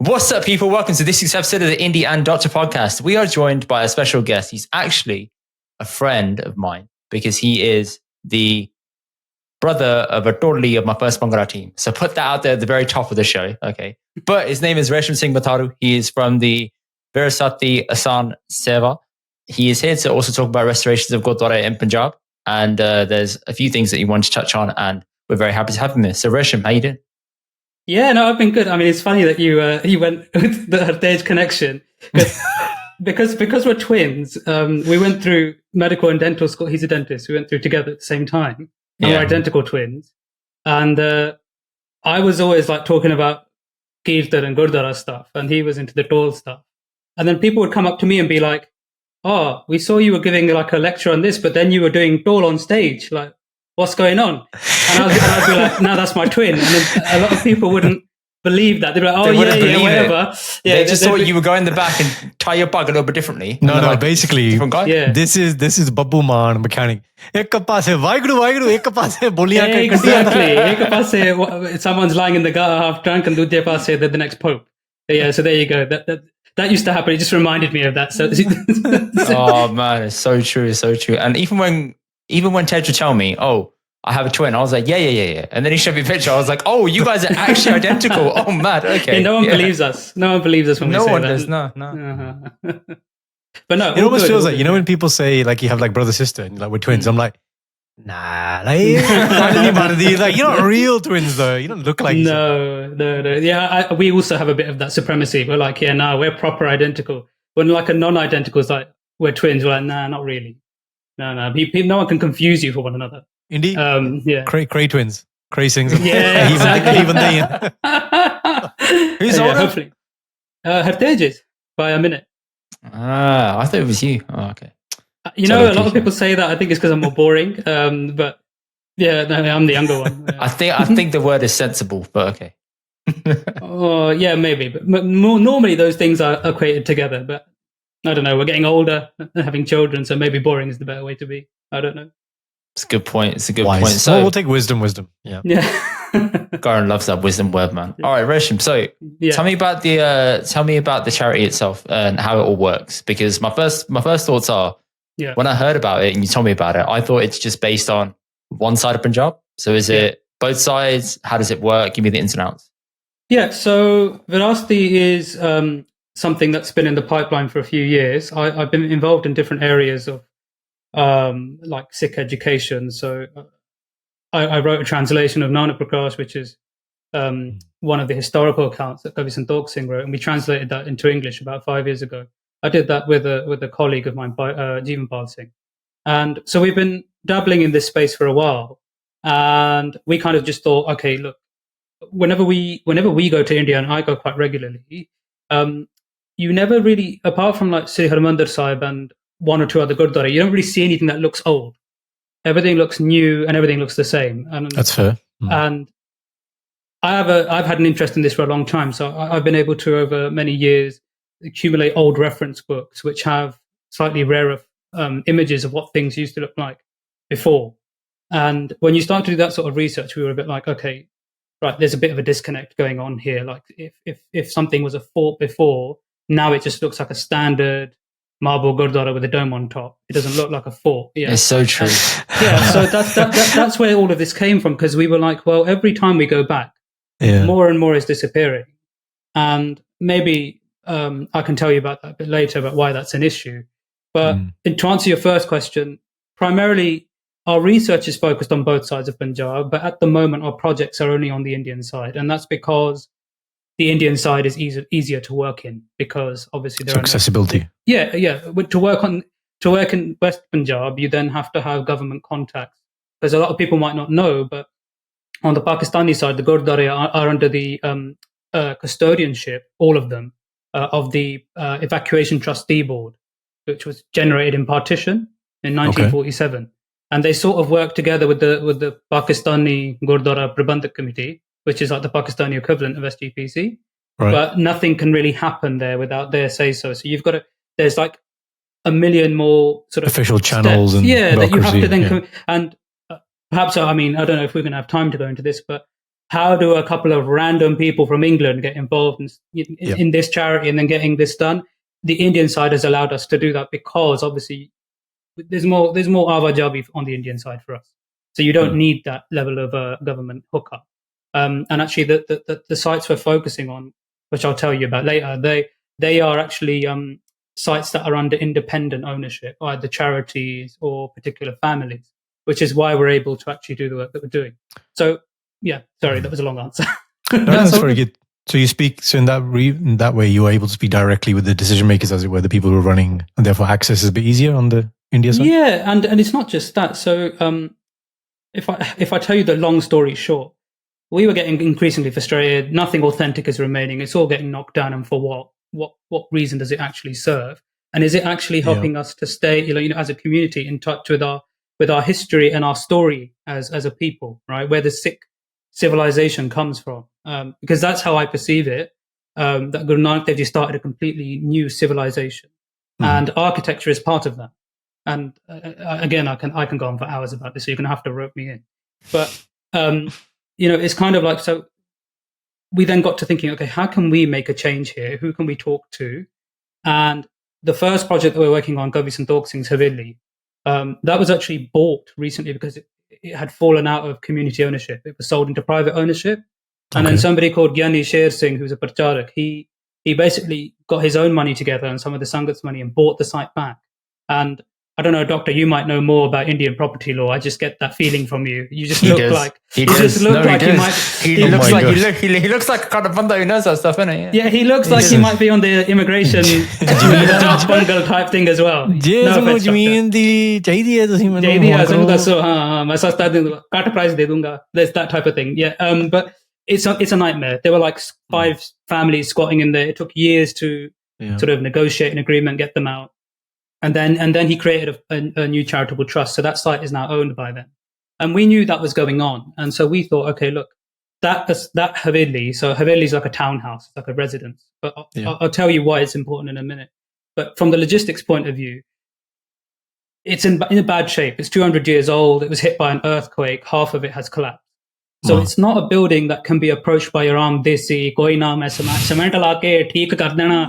What's up, people? Welcome to this week's episode of the Indy and Doctor podcast. We are joined by a special guest. He's actually a friend of mine because he is the brother of a totally of my first Bhangra team. So put that out there at the very top of the show. Okay. But his name is Resham Singh Mataru. He is from the Virasati Asthan Seva. He is here to also talk about restorations of Gurdwara in Punjab. And there's a few things that he wanted to touch on, and we're very happy to have him here. So Resham, how you doing? Yeah, no, I've been good. I mean, it's funny that you went with the Heritage connection because we're twins. We went through medical and dental school. He's a dentist. We went through together at the same time. And we're identical twins. And I was always like talking about Kirtan and Gurdwara stuff, and he was into the Dol stuff. And then people would come up to me and be like, "Oh, we saw you were giving like a lecture on this, but then you were doing Dol on stage. Like, what's going on?" And I'd be like, "No, that's my twin." And then a lot of people wouldn't believe that. They'd be like, "Oh, yeah, whatever." Yeah, they just thought you were going in the back and tie your bug a little bit differently. No, like, basically, this is Babu Man mechanic. Ek paase Vaheguru, ek paase boliyan ka exactly. Ek paase someone's lying in the gutter half drunk, and duje paase they're the next pope. Yeah, so there you go. That used to happen. It just reminded me of that. So, oh man, it's so true. It's so true. And even when Ted would tell me, "Oh, I have a twin," I was like, yeah. And then he showed me a picture. I was like, "Oh, you guys are actually identical." Oh, mad. Okay. Yeah, no one believes us. No one believes us when we say that. No one does. No. But no, it almost feels like, you know, when people say like you have like brother sister and like we're twins. I'm like, nah, like you're not real twins though. You don't look like no. Yeah, we also have a bit of that supremacy. We're like, yeah, no, we're proper identical. When like a non-identical is like we're twins, we're like, nah, not really. No. No one can confuse you for one another. Indy, yeah, Cray twins, Cray sings. Yeah, exactly. Even they. Who's older? Hopefully, Heritage by a minute. I thought it was you. Oh, okay. You know, a lot of people say that. I think it's because I'm more boring. But yeah, no, I'm the younger one. I think the word is sensible, but okay. Oh, yeah, maybe. But normally those things are equated together. But I don't know. We're getting older and having children, so maybe boring is the better way to be. I don't know. It's a good point. Wise. So we'll take wisdom. Yeah. Garan loves that wisdom word, man. All right, Resham. So tell me about the charity itself and how it all works. Because my first thoughts are, when I heard about it and you told me about it, I thought it's just based on one side of Punjab. So is it both sides? How does it work? Give me the ins and outs. Yeah. So Virasati is something that's been in the pipeline for a few years. I've been involved in different areas of like Sikh education. So I wrote a translation of Nanak Prakash, which is one of the historical accounts that Kavi Santokh Singh wrote, and we translated that into English about 5 years ago. I did that with a colleague of mine, Jeevanpal Singh. And so we've been dabbling in this space for a while, and we kind of just thought, okay, look, whenever we go to India, and I go quite regularly, you never really, apart from like Sri Harmandir Sahib and one or two other Gurdwara, you don't really see anything that looks old. Everything looks new and everything looks the same. And that's fair. And I've had an interest in this for a long time. So I've been able to, over many years, accumulate old reference books which have slightly rarer images of what things used to look like before. And when you start to do that sort of research, we were a bit like, okay, right, there's a bit of a disconnect going on here. Like if something was a fort before, now it just looks like a standard marble Gurdwara with a dome on top. It doesn't look like a fort. Yeah. It's so true. So that's where all of this came from, because we were like, well, every time we go back, more and more is disappearing. And maybe I can tell you about that a bit later, about why that's an issue. But to answer your first question, primarily our research is focused on both sides of Punjab, but at the moment our projects are only on the Indian side. And that's because the Indian side is easier to work in, because obviously there are accessibility. To work in West Punjab, you then have to have government contacts, because a lot of people might not know, but on the Pakistani side, the Gurdwara are under the custodianship, all of them, of the Evacuation Trustee Board, which was generated in partition in 1947, and they sort of work together with the Pakistani Gurdwara Prabandhak Committee, which is like the Pakistani equivalent of SGPC. Right. But nothing can really happen there without their say-so. So you've got to, there's like a million more sort of official channels steps, and that you have to then and perhaps, I mean, I don't know if we're going to have time to go into this, but how do a couple of random people from England get involved in this charity and then getting this done? The Indian side has allowed us to do that because obviously there's more avajabi on the Indian side for us. So you don't need that level of government hookup. And actually the sites we're focusing on, which I'll tell you about later, they are actually sites that are under independent ownership, either charities or particular families, which is why we're able to actually do the work that we're doing. So yeah, sorry, that was a long answer. No, that's very good. So you speak, so in that way, you are able to speak directly with the decision makers, as it were, the people who are running, and therefore access is a bit easier on the India side? Yeah, and it's not just that. So if I tell you the long story short, we were getting increasingly frustrated. Nothing authentic is remaining. It's all getting knocked down, and for what? What reason does it actually serve? And is it actually helping us to stay, as a community, in touch with our history and our story as a people, right? Where the Sikh civilization comes from, because that's how I perceive it. That Guru Nanak Dev Ji started a completely new civilization, and architecture is part of that. And again, I can go on for hours about this, so you're going to have to rope me in. But it's kind of like, so we then got to thinking, okay, how can we make a change here? Who can we talk to? And the first project that we're working on, Kavi Santokh Singh's Haveli, that was actually bought recently because it had fallen out of community ownership. It was sold into private ownership. And then somebody called Gyani Sher Singh, who's a Pracharak, he basically got his own money together and some of the Sangat's money and bought the site back. And I don't know, Doctor, you might know more about Indian property law. I just get that feeling from you. You just look like you might. He looks like a kind of banda who knows that stuff, innit? Yeah, he looks like he might be on the immigration bungle type thing as well. There's that type of thing. Yeah, but it's a nightmare. There were like 5 families squatting in there. It took years to sort of negotiate an agreement, get them out. And then he created a new charitable trust. So that site is now owned by them. And we knew that was going on. And so we thought, okay, look, that Haveli, so Haveli is like a townhouse, it's like a residence. But I'll tell you why it's important in a minute. But from the logistics point of view, it's in a bad shape. It's 200 years old. It was hit by an earthquake. Half of it has collapsed. So it's not a building that can be approached by your arm desi, koi na main cement la ke theek kar dena.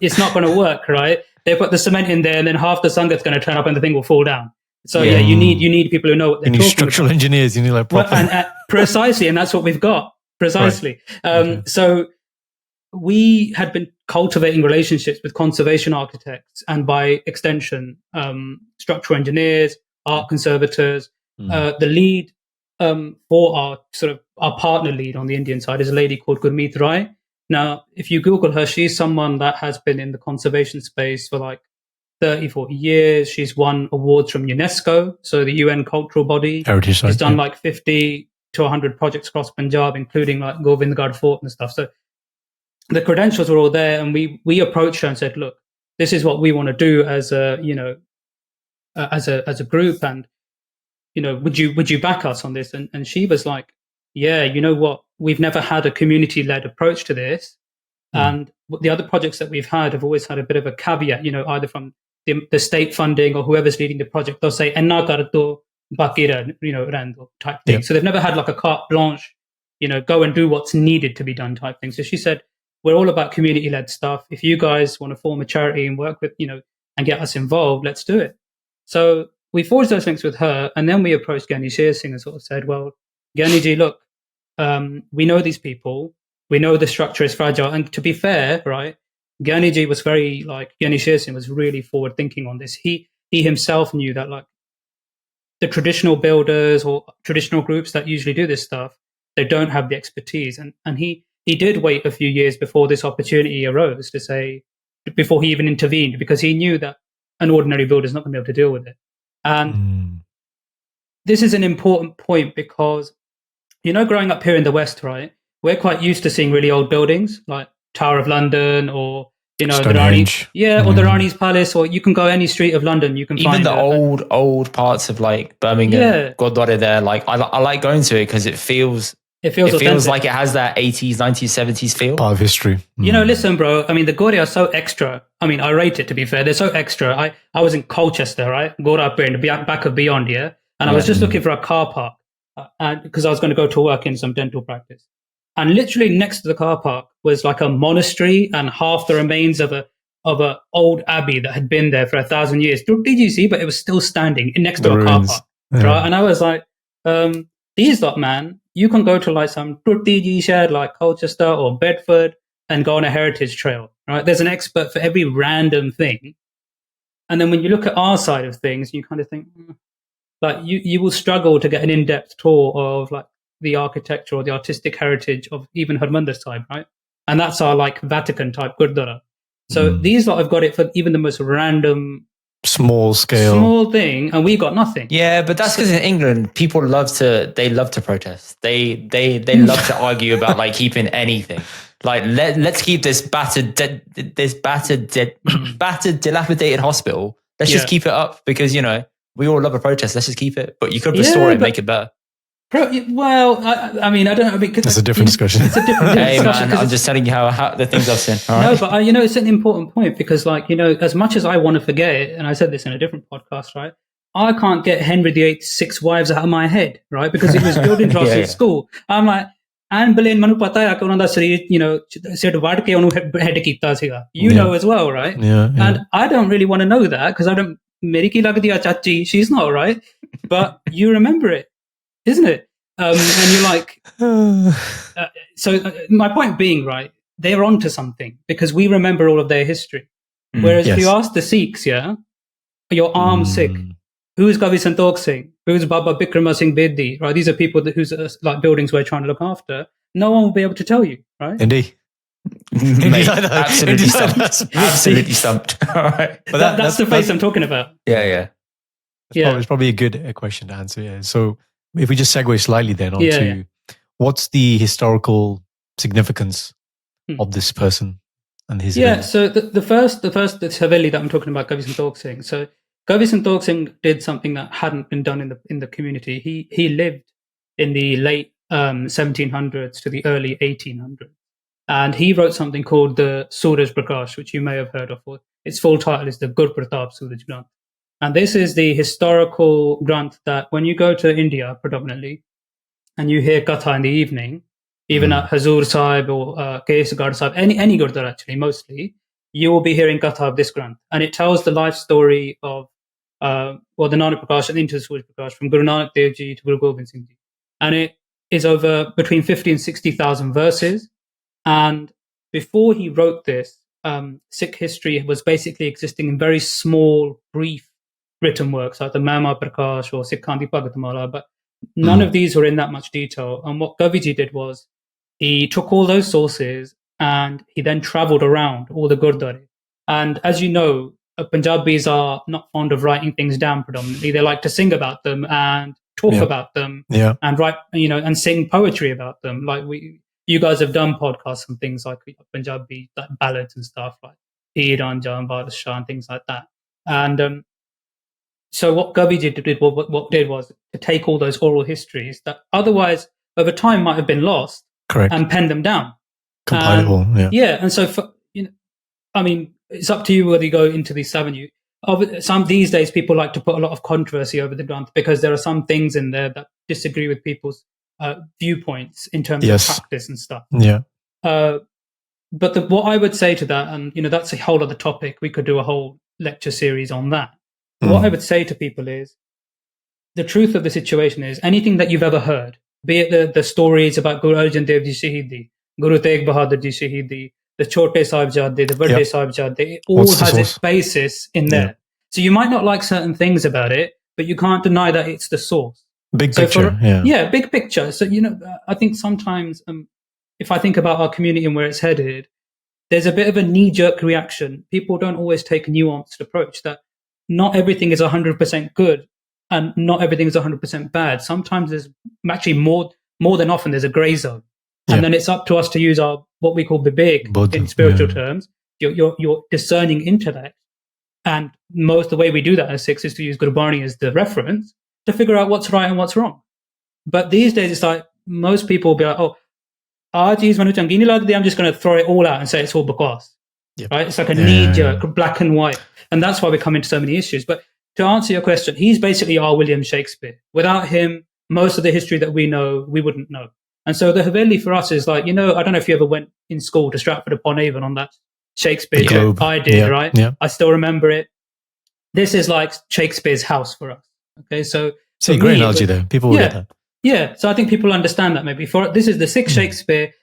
It's not going to work, right? They put the cement in there, and then half the sangat's going to turn up, and the thing will fall down. So you need people who know what they're talking about. You need structural engineers. You need like proper. Precisely, and that's what we've got. Precisely. Right. So we had been cultivating relationships with conservation architects, and by extension, structural engineers, art conservators. The lead for our partner lead on the Indian side is a lady called Gurmeet Rai. Now, if you Google her, she's someone that has been in the conservation space for like 30, 40 years. She's won awards from UNESCO, so the UN cultural body. Heritage site. She's done like 50 to 100 projects across Punjab, including like Govindgarh Fort and stuff. So the credentials were all there, and we approached her and said, look, this is what we want to do as a group, and would you back us on this? And she was like, yeah, you know what? We've never had a community-led approach to this. And the other projects that we've had have always had a bit of a caveat, either from the state funding or whoever's leading the project. They'll say, enna kar do, baki rando type thing. So they've never had like a carte blanche, go and do what's needed to be done type thing. So she said, we're all about community-led stuff. If you guys want to form a charity and work with, and get us involved, let's do it. So we forged those links with her, and then we approached Gyani Sher Singh and sort of said, well, Gyani ji, look, we know these people, we know the structure is fragile. And to be fair, right, Gyani ji was Gyani Sher Singh was really forward thinking on this. He himself knew that like the traditional builders or traditional groups that usually do this stuff, they don't have the expertise. And he did wait a few years before this opportunity arose before he even intervened, because he knew that an ordinary builder is not going to be able to deal with it. And this is an important point because, growing up here in the West, right, we're quite used to seeing really old buildings like Tower of London or, the Rani's, or the Rani's Palace, or you can go any street of London, you can find even the old parts of like Birmingham, Gurdwaras there. Like I like going to it because it feels like it has that 80s, 90s, 70s feel. Part of history. Listen, bro. I mean, the Gori are so extra. I mean, I rate it, to be fair. They're so extra. I was in Colchester, right? Gora Pind, back of Beyond here. And I was just looking for a car park. and because I was going to go to work in some dental practice. And literally next to the car park was like a monastery and half the remains of a old abbey that had been there for 1,000 years. TGC, but it was still standing next to a car park. Yeah. Right? And I was like, these lot, man, you can go to like some TGC like Colchester or Bedford and go on a heritage trail. Right? There's an expert for every random thing. And then when you look at our side of things, you kind of think, like you will struggle to get an in-depth tour of like the architecture or the artistic heritage of even Harmandir Sahib, right? And that's our like Vatican type Gurdwara. So these lot have got it for even the most random small thing, and we got nothing. Yeah, but that's because in England, people love to protest. They love to argue about like keeping anything. Like let's keep this battered, dilapidated hospital. Let's just keep it up because we all love a protest. Let's just keep it. But you could restore it and make it better. Well, I mean, I don't know. It's a different discussion. It's a different discussion. Man, I'm just telling you how the things I've seen. All right? No, but it's an important point because, like, as much as I want to forget it, and I said this in a different podcast, right? I can't get Henry VIII's 6 wives out of my head, right? Because it was built into us at school. I'm like, Anne Boleyn, manu pata hai कि उन्होंने शरीर से वाड़ के उन्होंने head कीता सीगा. You know as well, right? Yeah. And I don't really want to know that because I don't. मेरी की लगती है चाची, she's not right, but you remember it. Isn't it? And you're like, my point being, right, they're onto something because we remember all of their history. Whereas if you ask the Sikhs, your armed Sikh, who is Kavi Santokh Singh, who is Baba Bikrama Singh Bedi, right? These are people whose like buildings we're trying to look after. No one will be able to tell you, right? Indy. Mate, absolutely stumped. Absolutely stumped. All right. But that's the face I'm talking about. Yeah. It's probably a good question to answer. Yeah. So if we just segue slightly then onto what's the historical significance of this person and his event? So the first Haveli that I'm talking about, Kavi Santokh Singh. So Kavi Santokh Singh did something that hadn't been done in the community. He lived in the late 1700s to the early 1800s. And he wrote something called the Suraj Prakash, which you may have heard of. Its full title is the Gur Pratap Suraj Granth. And this is the historical Granth that when you go to India predominantly, and you hear Katha in the evening, even at Hazur Sahib or Kesgarh Sahib, any Gurdwara actually, mostly, you will be hearing Katha of this Granth. And it tells the life story of the Nanak Prakash and into the Suraj Prakash from Guru Nanak Dev Ji to Guru Gobind Singh Ji. And it is over between 50 and 60,000 verses. And before he wrote this, Sikh history was basically existing in very small, brief written works like the Mama Prakash or Sikhandi Bhagatmala, but none of these were in that much detail. And what Kaviji did was he took all those sources and he then traveled around all the Gurdwara. And as you know, Punjabis are not fond of writing things down predominantly. They like to sing about them and talk about them and write, and sing poetry about them. Like you guys have done podcasts and things like Punjabi like ballads and stuff like Heer Ranjha and Badshah and things like that. And so what Kaviji did was to take all those oral histories that otherwise over time might have been lost, and pen them down. Compilable, and so it's up to you whether you go into this avenue. Some these days people like to put a lot of controversy over the Granth because there are some things in there that disagree with people's viewpoints in terms of practice and stuff. But what I would say to that, and that's a whole other topic. We could do a whole lecture series on that. What I would say to people is the truth of the situation is anything that you've ever heard, be it the stories about Guru Arjan Dev Ji Shahidi, Guru Tegh Bahadur Ji Shahidi, the Chote Sahibzade, the Vade Sahibzade, it all has its basis in there. So you might not like certain things about it, but you can't deny that it's the source. Big picture. Big picture. So, I think sometimes if I think about our community and where it's headed, there's a bit of a knee-jerk reaction. People don't always take a nuanced approach that not everything is 100% good and not everything is 100% bad. Sometimes there's actually more than often there's a grey zone. And then it's up to us to use our what we call vivek in spiritual terms, your discerning intellect. And the way we do that as Sikhs is to use Gurbani as the reference to figure out what's right and what's wrong. But these days it's like most people will be like, I'm just going to throw it all out and say it's all bakwas. Right? It's like a knee-jerk, black and white. And that's why we come into so many issues. But to answer your question, he's basically our William Shakespeare. Without him, most of the history that we know, we wouldn't know. And so the Haveli for us is like, I don't know if you ever went in school to Stratford-upon-Avon on that Shakespeare trip. I did, right? Yeah. I still remember it. This is like Shakespeare's house for us. Okay, so see, great analogy there. People will get that. Yeah, so I think people understand that maybe. This is the Sikh Shakespeare,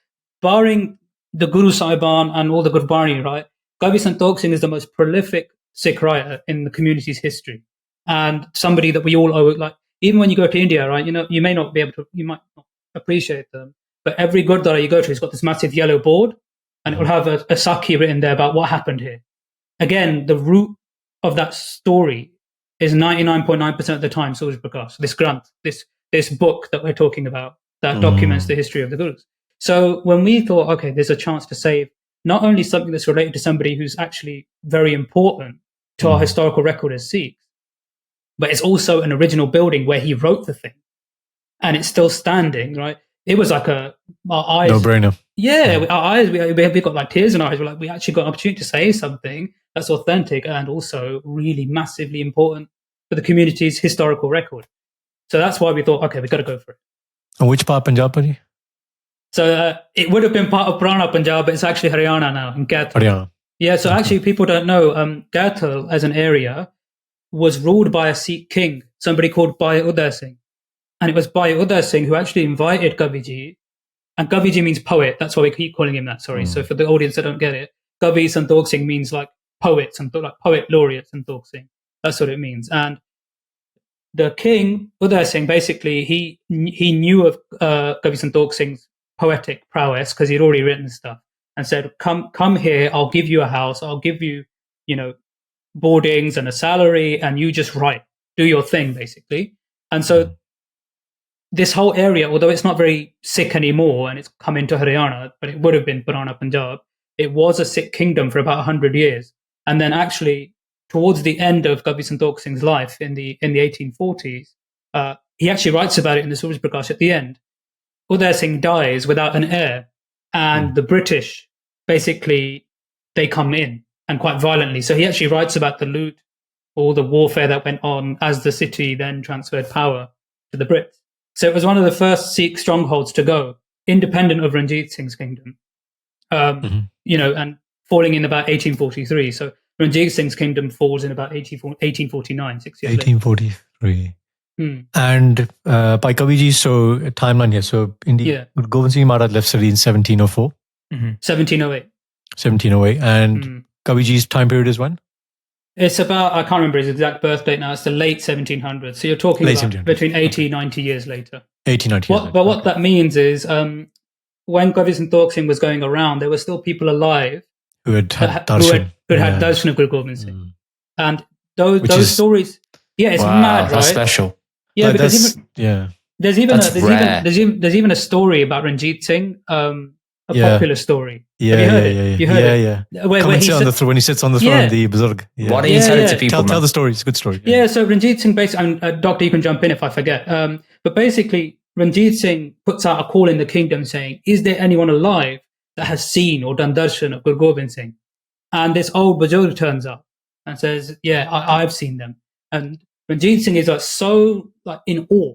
barring the Guru Sahibaan and all the Gurdwaras, right? Kavi Santokh Singh is the most prolific Sikh writer in the community's history, and somebody that we all owe. Like, even when you go to India, right? You may not be able to, you might not appreciate them, but every Gurdwara you go to has got this massive yellow board, and it will have a Sakhi written there about what happened here. Again, the root of that story is 99.9% of the time Suraj Prakash, this Granth, this book that we're talking about that documents the history of the Gurus. So when we thought, okay, there's a chance to save not only something that's related to somebody who's actually very important to our historical record as Sikhs, but it's also an original building where he wrote the thing, and it's still standing, right? It was like our eyes. No-brainer. Yeah, our eyes, we got like tears in our eyes. We're like, we actually got an opportunity to say something that's authentic and also really massively important for the community's historical record. So that's why we thought, okay, we've got to go for it. And which part of Punjab are you? So it would have been part of Purana Punjab, but it's actually Haryana now, in Gathal. Haryana. Yeah, so actually people don't know, Gathal as an area was ruled by a Sikh king, somebody called Bhai Uday Singh. And it was Bhai Uday Singh who actually invited Kaviji, and Kaviji means poet, that's why we keep calling him that, sorry. So for the audience that don't get it, Kavi Santokh Singh means like poet, like poet laureate Santokh Singh. That's what it means. And the king, Uday Singh, basically, he knew of Kavi Santokh Singh's poetic prowess because he'd already written stuff, and said, come here, I'll give you a house, I'll give you, boardings and a salary, and you just write, do your thing, basically. And so this whole area, although it's not very Sikh anymore, and it's come into Haryana, but it would have been Purana Punjab, it was a Sikh kingdom for about 100 years. And then actually, towards the end of Kavi Santokh Singh's life in the 1840s, he actually writes about it in the Suraj Prakash at the end. Uday Singh dies without an heir, and the British, basically, they come in, and quite violently. So he actually writes about the loot, all the warfare that went on as the city then transferred power to the Brits. So it was one of the first Sikh strongholds to go, independent of Ranjit Singh's kingdom, and falling in about 1843. So Ranjit Singh's kingdom falls in about 1849, 6 years 1843. And by Kaviji, so timeline here. So Indy, Govind Singh Maharaj left Surrey in 1704. 1708. 1708. And Kaviji's time period is when? It's about, I can't remember his exact birth date now, it's the late 1700s. So you're talking about between 80, 90 years later. 80, 90 years later. But what that means is when Kavi Santokh Singh was going around, there were still people alive who had had darshan. Who had darshan of Guru Gobind Singh. And those stories, it's mad, right? That's special. Yeah, like because there's even a story about Ranjit Singh, a popular story. Yeah, have you heard it? You heard it? Where when he sits on the throne, the Buzurg. Yeah. Why don't you tell it to people? Tell the story. It's a good story. Yeah, so Ranjit Singh basically, Doctor, you can jump in if I forget. But basically, Ranjit Singh puts out a call in the kingdom saying, is there anyone alive that has seen or done darshan of Guru Gobind Singh? And this old Buzurg turns up and says, I've seen them. And Ranjit Singh is so in awe.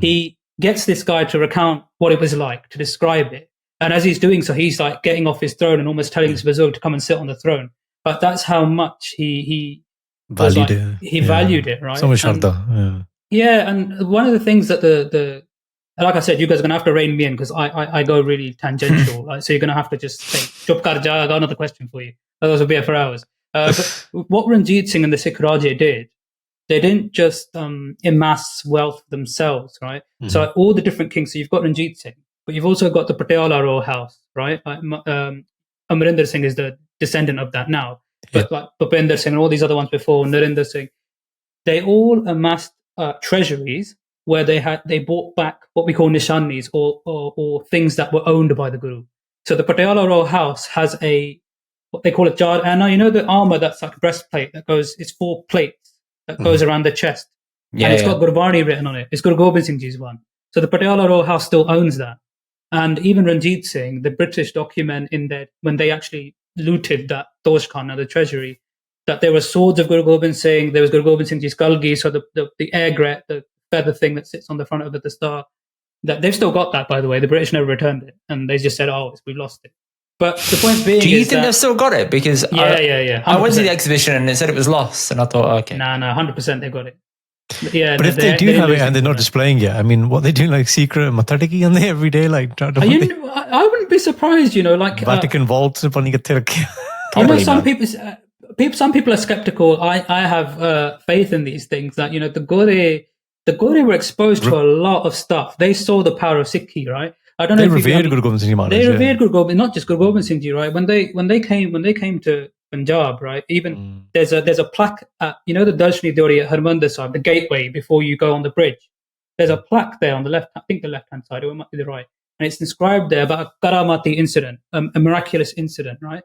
He gets this guy to recount what it was like, to describe it. And as he's doing so, he's like getting off his throne and almost telling this Buzurg to come and sit on the throne. But that's how much he valued it. He valued it, right? So much shraddha. Yeah, and one of the things that like I said, you guys are going to have to rein me in because I go really tangential. So you're going to have to just say, Chup kar ja, I got another question for you. Otherwise we'll be here for hours. But what Ranjit Singh and the Sikh Raja did, they didn't just amass wealth themselves, right? So all the different kings, so you've got Ranjit Singh, but you've also got the Patiala royal house, right? Amarinder Singh is the descendant of that now. But like Bhupinder Singh and all these other ones before, Narinder Singh, they all amassed treasuries where they bought back what we call nishanis or things that were owned by the Guru. So the Patiala royal house has what they call a jar anna, the armor that's like a breastplate that it's 4 plates that goes around the chest. And it's got Gurbani written on it. It's Guru Gobind Singh Ji's one. So the Patiala royal house still owns that. And even Ranjit Singh, the British document when they actually looted that Tosh Khana, the treasury, that there were swords of Guru Gobind Singh, there was Guru Gobind Singh Ji's Kalgi, so the aigrette, the feather thing that sits on the front of the star. That they've still got that, by the way. The British never returned it, and they just said, we've lost it. But the point being, do you think they've still got it? Because I went to the exhibition and it said it was lost, and I thought, okay, no, 100% they've got it. Yeah, but if they do have it and they're not displaying it, I mean, what they doing, like secret matadiki on there every day, like I wouldn't be surprised, like Vatican vaults. Some people are skeptical. I have faith in these things that the Gore were exposed to a lot of stuff. They saw the power of Sikhi, right? I don't know. They revered Guru Gobind Singh Maharaj. They revered Guru Gobind, not just Guru Gobind Singh Ji, right? When they came to Punjab, right? Even there's a plaque at the Darshani Dori at Harmandir Sahib, the gateway before you go on the bridge. There's a plaque there on the left, I think the left hand side, or it might be the right, and it's inscribed there about a Karamati incident, a miraculous incident, right?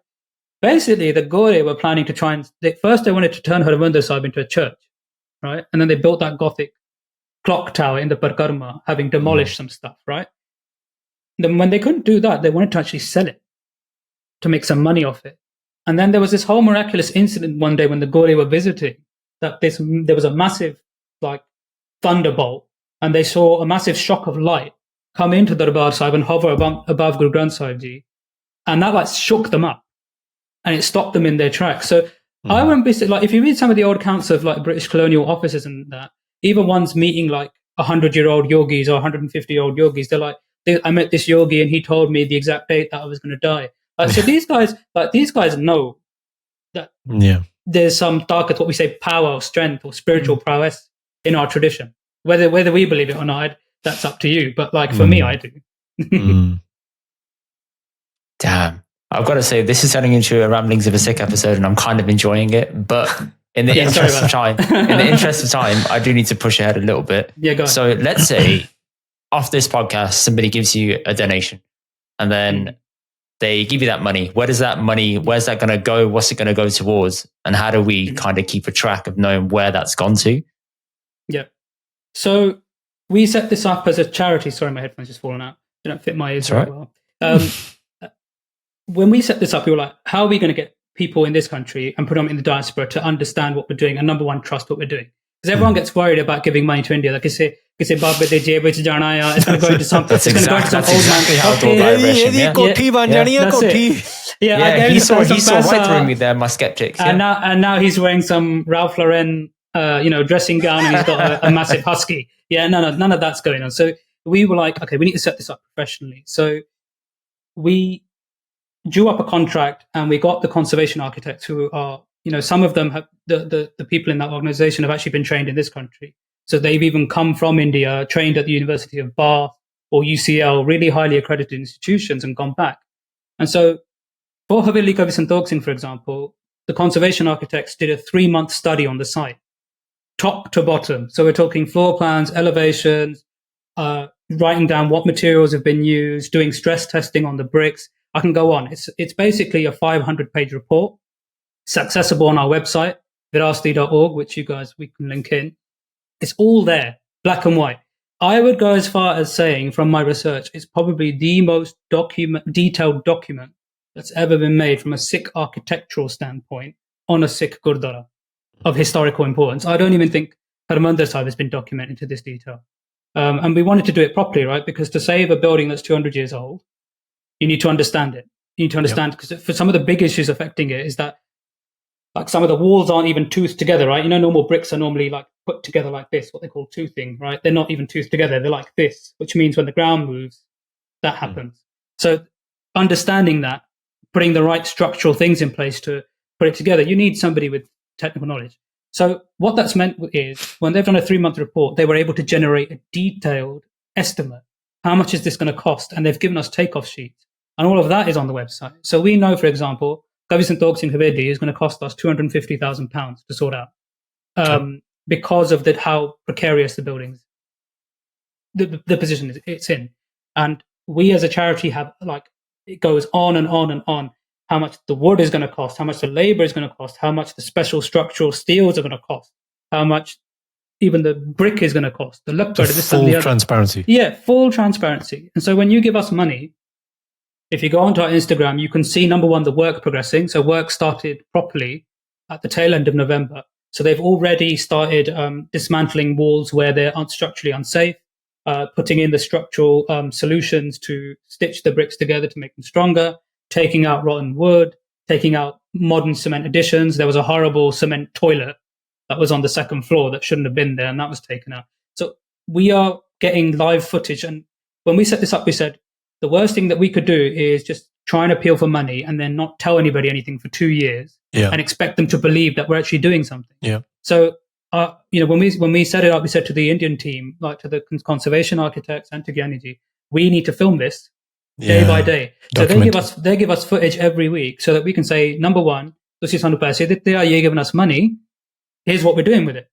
Basically, the Gore were planning to try and first they wanted to turn Harmandir Sahib into a church, right? And then they built that Gothic clock tower in the Parkarma, having demolished some stuff, right? Then when they couldn't do that, they wanted to actually sell it to make some money off it. And then there was this whole miraculous incident one day when the Gore were visiting, that there was a massive thunderbolt, and they saw a massive shock of light come into the Darbar Sahib and hover above Guru Granth Sahib Ji, and that shook them up, and it stopped them in their tracks. So I wouldn't be if you read some of the old accounts of British colonial officers and that, even ones meeting 100-year-old yogis or 150-year-old yogis, they're like, I met this yogi and he told me the exact date that I was going to die. So these guys know that there's some takat, what we say, power or strength or spiritual prowess in our tradition. Whether we believe it or not, that's up to you. But for me, I do. Damn. I've got to say, this is turning into a Ramblings of a Sikh episode, and I'm kind of enjoying it. But in the interest of time, I do need to push ahead a little bit. Yeah, go on. So let's say off this podcast, somebody gives you a donation, and then they give you that money. Where's that going to go? What's it going to go towards? And how do we kind of keep a track of knowing where that's gone to? Yeah. So we set this up as a charity. Sorry, my headphones just fallen out. They don't fit my ears very well. When we set this up, we were like, how are we going to get people in this country and predominantly in the diaspora to understand what we're doing and, number one, trust what we're doing? Because everyone gets worried about giving money to India. Like, it's going to go into some. That's exactly how it all he saw right through me there, my skeptics. And now he's wearing some Ralph Lauren, dressing gown, and he's got a massive husky. Yeah, none of that's going on. So we were like, okay, we need to set this up professionally. So we drew up a contract, and we got the conservation architects who are, some of them have the people in that organization have actually been trained in this country. So they've even come from India, trained at the University of Bath or UCL, really highly accredited institutions, and gone back. And so for Haveli Kavi Santokh Singh, for example, the conservation architects did a 3-month study on the site, top to bottom. So we're talking floor plans, elevations, writing down what materials have been used, doing stress testing on the bricks. I can go on. It's basically a 500-page report. It's accessible on our website, virasati.org, which we can link in. It's all there, black and white. I would go as far as saying, from my research, it's probably the most detailed document that's ever been made from a Sikh architectural standpoint on a Sikh Gurdwara of historical importance. I don't even think Harmandir Sahib has been documented to this detail. And we wanted to do it properly, right? Because to save a building that's 200 years old, you need to understand it. You need to understand, because for some of the big issues affecting it is that some of the walls aren't even toothed together, right? Normal bricks are normally put together like this, what they call toothing, right? They're not even toothed together. They're like this, which means when the ground moves, that happens. So understanding that, putting the right structural things in place to put it together, you need somebody with technical knowledge. So what that's meant is, when they've done a 3-month report, they were able to generate a detailed estimate. How much is this going to cost? And they've given us takeoff sheets. And all of that is on the website. So we know, for example, Kavi Santokh Singh Haveli is going to cost us £250,000 to sort out, because of how precarious the buildings, the position it's in. And we as a charity have, it goes on and on and on, how much the wood is going to cost, how much the labor is going to cost, how much the special structural steels are going to cost, how much even the brick is going to cost, the luckpad, full transparency. Yeah, full transparency. And so when you give us money, if you go onto our Instagram, you can see, number one, the work progressing. So work started properly at the tail end of November. So they've already started dismantling walls where they're structurally unsafe, putting in the structural solutions to stitch the bricks together to make them stronger, taking out rotten wood, taking out modern cement additions. There was a horrible cement toilet that was on the second floor that shouldn't have been there, and that was taken out. So we are getting live footage. And when we set this up, we said the worst thing that we could do is just try and appeal for money and then not tell anybody anything for 2 years and expect them to believe that we're actually doing something. So, when we set it up, we said to the Indian team, like to the conservation architects and to Gyaniji, we need to film this day by day. So they give us footage every week so that we can say, number one, ਤੁਸੀਂ ਸਾਨੂੰ ਪੈਸੇ ਦਿੱਤੇ ਆ, you're giving us money, here's what we're doing with it.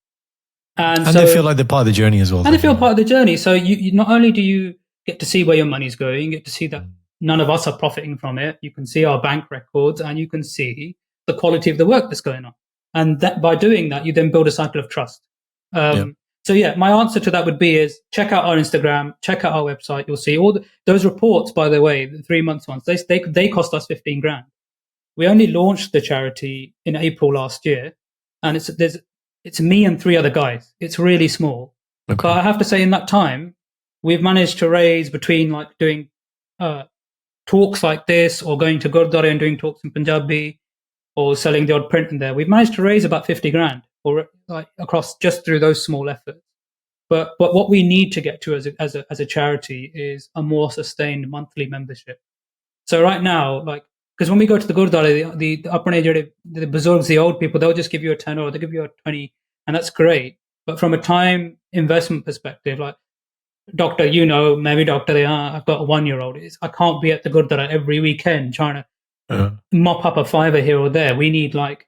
And so, they feel like they're part of the journey as well. And they feel part of the journey. So you not only do you get to see where your money's going, you get to see that none of us are profiting from it. You can see our bank records and you can see the quality of the work that's going on. And that by doing that, you then build a cycle of trust. So my answer to that would be is check out our Instagram, check out our website. You'll see all those reports, by the way, the 3 months ones, they cost us 15 grand. We only launched the charity in April last year, and it's me and 3 other guys. It's really small. Okay. But I have to say in that time, we've managed to raise between like doing talks like this or going to Gurdwara and doing talks in Punjabi or selling the odd print in there. We've managed to raise about 50 grand or like across just through those small efforts. But what we need to get to as a charity is a more sustained monthly membership. So right now, like, because when we go to the Gurdwara, the Bazurgs, the old people, they'll just give you a 10 or they'll give you a 20, and that's great. But from a time investment perspective, like, doctor, maybe doctor, I've got a 1-year-old. I can't be at the Gurdwara every weekend trying to mop up a $5 here or there. We need like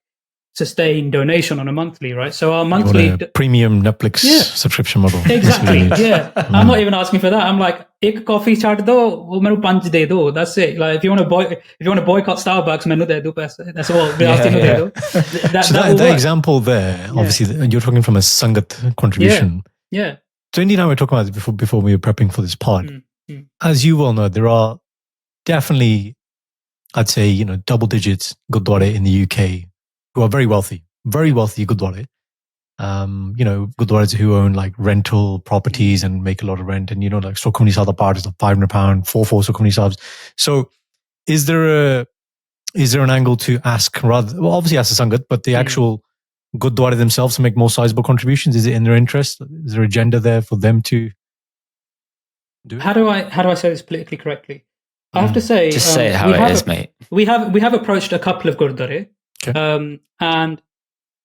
sustained donation on a monthly, right? So our monthly premium Netflix subscription model. Exactly. I'm not even asking for that. I'm like, ek coffee chart do, wo mainu 5 de do. That's it. Like if you want to boycott Starbucks, mainu de do paise. That's all. That example there, obviously, you're talking from a Sangat contribution. Yeah. So Indy and I were talking about this before we were prepping for this pod. As you well know, there are definitely, I'd say, double digits Gurdwara in the UK who are very wealthy Gurdwara. Gurdwaras who own like rental properties and make a lot of rent, and like Sukhmani Sahib part is like £500, 4 Sukhmani Sahibs. So is there an angle to ask obviously ask the Sangat, but the actual Gurdwara themselves to make more sizable contributions? Is it in their interest? Is there an agenda there for them to do it? How do I say this politically correctly? I have to say, just say it how it is, mate. We have approached a couple of Gurdwara, and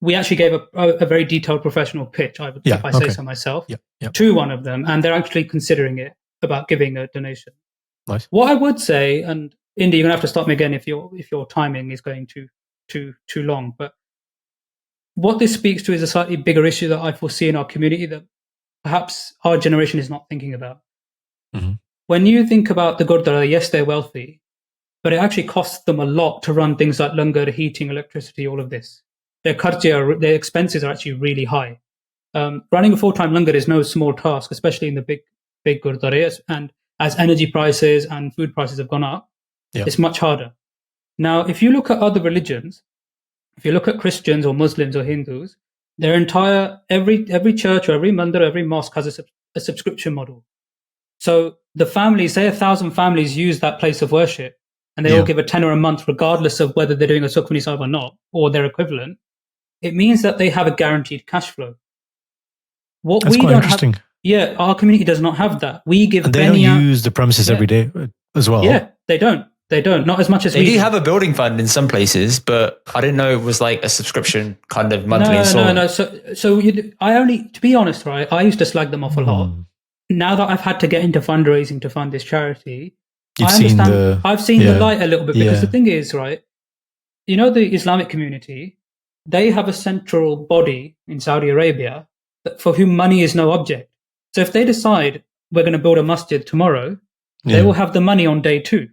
we actually gave a very detailed professional pitch, if I say so myself, to one of them, and they're actually considering it about giving a donation. Nice. What I would say, and Indy, you're gonna have to stop me again if your timing is going too long, but what this speaks to is a slightly bigger issue that I foresee in our community that perhaps our generation is not thinking about. Mm-hmm. When you think about the Gurdwara, yes, they're wealthy, but it actually costs them a lot to run things like langar, heating, electricity, all of this. Their expenses are actually really high. Running a full-time langar is no small task, especially in the big Gurdwaras. And as energy prices and food prices have gone up, it's much harder. Now, if you look at other religions, if you look at Christians or Muslims or Hindus, their entire, every church or every mandir, every mosque has a subscription model. So the families, say 1,000 families use that place of worship, and they all give a tenner a month, regardless of whether they're doing a Sukhmani Sahib or not, or their equivalent. It means that they have a guaranteed cash flow. That's quite interesting. Our community does not have that. We give. And they don't use the premises every day as well. Yeah, they don't. They don't. Not as much as they do. Have a building fund in some places, but I didn't know it was like a subscription kind of monthly installment. No. So to be honest, right? I used to slag them off a lot. Now that I've had to get into fundraising to fund this charity, I've seen the light a little bit, because the thing is, right? The Islamic community, they have a central body in Saudi Arabia for whom money is no object. So if they decide we're going to build a masjid tomorrow, they will have the money on day 2.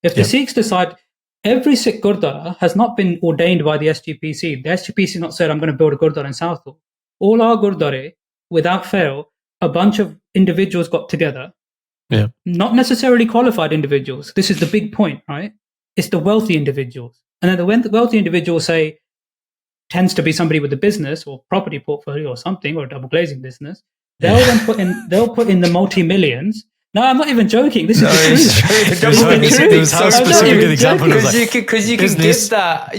If the Sikhs decide, every Sikh Gurdwara has not been ordained by the SGPC. The SGPC has not said, I'm going to build a Gurdwara in Southall. All our Gurdwara, without fail, a bunch of individuals got together. Not necessarily qualified individuals. This is the big point, right? It's the wealthy individuals. And then the wealthy individuals say, tends to be somebody with a business or property portfolio or something, or a double glazing business, they'll put in the multi-millions. No, I'm not even joking. This is the truth. It was how specific an example was because you can give that.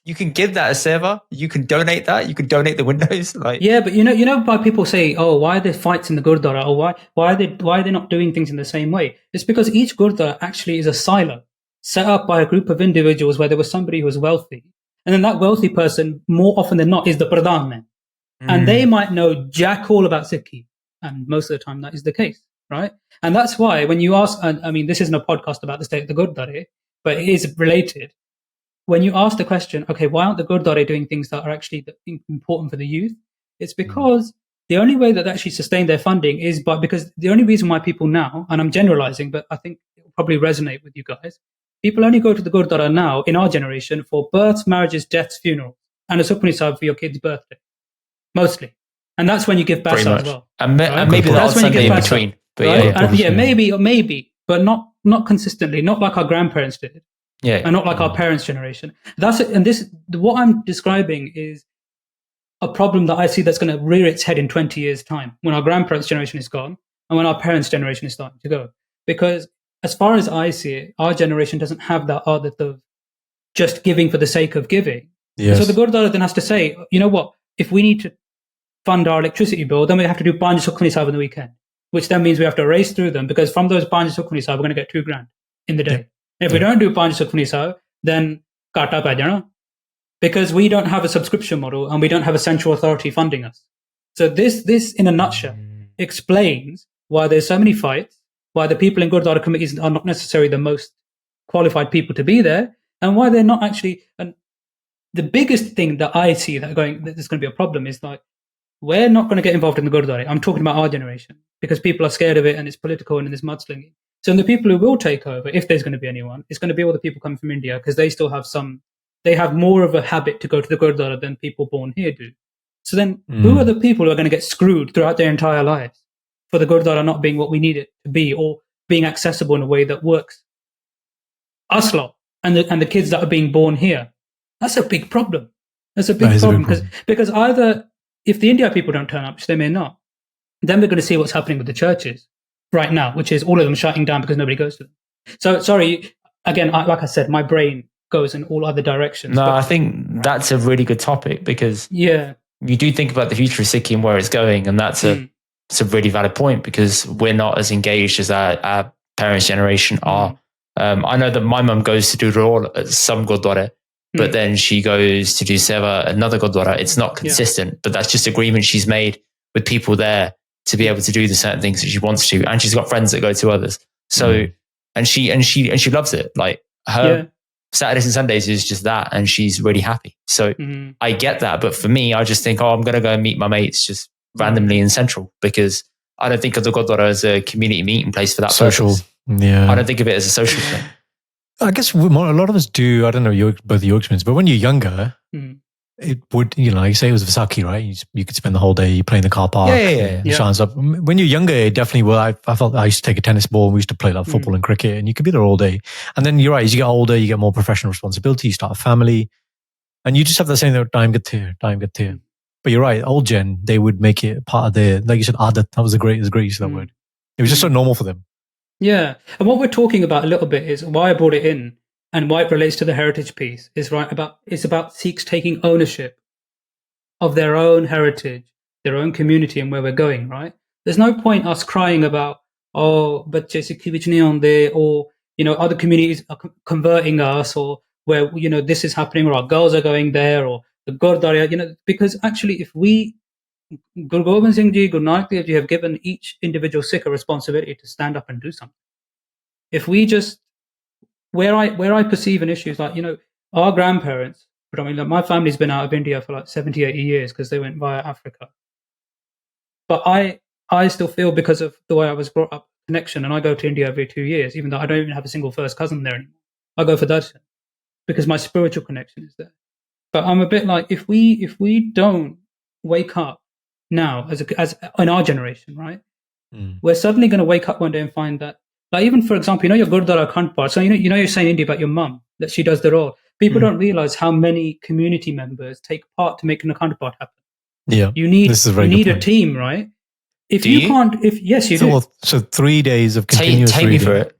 You can give that as Seva. You can donate that. You can donate the windows. Like, yeah, but you know why people say, oh, why are there fights in the Gurdwara, or why are they not doing things in the same way? It's because each Gurdwara actually is a silo set up by a group of individuals where there was somebody who was wealthy, and then that wealthy person, more often than not, is the Pradhan man, and they might know jack all about Sikhi. And most of the time that is the case, right? And that's why when you ask, I mean, this isn't a podcast about the state of the Gurdwara, but it is related. When you ask the question, okay, why aren't the Gurdwara doing things that are actually important for the youth? It's because the only way that they actually sustain their funding is because the only reason why people now, and I'm generalizing, but I think it will probably resonate with you guys, people only go to the Gurdwara now in our generation for births, marriages, deaths, funerals, and a Sukhmani Sahib for your kid's birthday, mostly. And that's when you give basa as well. And maybe that's when Sunday in between. But right? Maybe, but not consistently, not like our grandparents did. Yeah. And not like our parents' generation. That's it. And what I'm describing is a problem that I see that's going to rear its head in 20 years' time, when our grandparents' generation is gone and when our parents' generation is starting to go. Because as far as I see it, our generation doesn't have that adat of just giving for the sake of giving. Yes. So the Gurdwara then has to say, you know what, if we need to fund our electricity bill, then we have to do 5 Sukhmani Sahib on the weekend, which then means we have to race through them, because from those 5 Sukhmani Sahib, we're going to get $2,000 in the day. Yeah. If we don't do 5 Sukhmani Sahib, then kata pa jana, because we don't have a subscription model and we don't have a central authority funding us. So this in a nutshell explains why there's so many fights, why the people in Gurdwara committees are not necessarily the most qualified people to be there, and why they're not actually. And the biggest thing that I see that's going to be a problem is like, we're not going to get involved in the Gurdwara. I'm talking about our generation, because people are scared of it and it's political and there's mudslinging. So the people who will take over, if there's going to be anyone, it's going to be all the people coming from India, because they still have they have more of a habit to go to the Gurdwara than people born here do. So then who are the people who are going to get screwed throughout their entire lives for the Gurdwara not being what we need it to be, or being accessible in a way that works? Us lot and the kids that are being born here. That's a big problem. That's a big problem, because either if the India people don't turn up, which they may not, then we're going to see what's happening with the churches right now, which is all of them shutting down because nobody goes to them. So, sorry, again, like I said, my brain goes in all other directions. No, I think that's a really good topic, because you do think about the future of Sikhi and where it's going, and that's it's a really valid point, because we're not as engaged as our parents' generation are. I know that my mum goes to do Rol at some Gurdwara, but then she goes to do Seva at another Gurdwara. It's not consistent, but that's just agreement she's made with people there to be able to do the certain things that she wants to, and she's got friends that go to others. So, and she loves it. Like her Saturdays and Sundays is just that, and she's really happy. So I get that, but for me, I just think, I'm going to go and meet my mates just randomly in Central, because I don't think of the Gurdwara as a community meeting place for that social. purpose. Yeah, I don't think of it as a social thing. I guess a lot of us do. I don't know both your experience, but when you're younger, it would, like you say, it was Visakhi, right? You could spend the whole day playing the car park. Shines up. When you're younger, it definitely will. I felt I used to take a tennis ball. We used to play like football and cricket, and you could be there all day. And then you're right, as you get older, you get more professional responsibility, you start a family, and you just have the same time get here. But you're right, old gen, they would make it part of their, like you said, adat. That was a great use of that word. It was just so normal for them. Yeah. And what we're talking about a little bit is why I brought it in, and why it relates to the heritage piece is it's about Sikhs taking ownership of their own heritage, their own community, and where we're going, right? There's no point us crying about, bache Sikhi vich nahi aunde, or, other communities are converting us, or where, this is happening, or our girls are going there, or the Gurdwara, because actually if Guru Gobind Singh Ji, Guru Nanak Dev Ji have given each individual Sikh a responsibility to stand up and do something. If we just, where I perceive an issue is like, our grandparents, predominantly, my family's been out of India for like 70, 80 years because they went via Africa. But I still feel, because of the way I was brought up, connection, and I go to India every 2 years, even though I don't even have a single first cousin there anymore. I go for darshan because my spiritual connection is there. But I'm a bit like, if we don't wake up now as in our generation, right? We're suddenly going to wake up one day and find that, like, even for example, your Gurdwara Khandpar. So you're saying, Indy, about your mum, that she does the role. people don't realize how many community members take part to making a counterpart happen. Yeah. You need This is a very you good need a point. team, right? If Do you you? can't, yes, you do. So 3 days of continuous Take me reading. for it.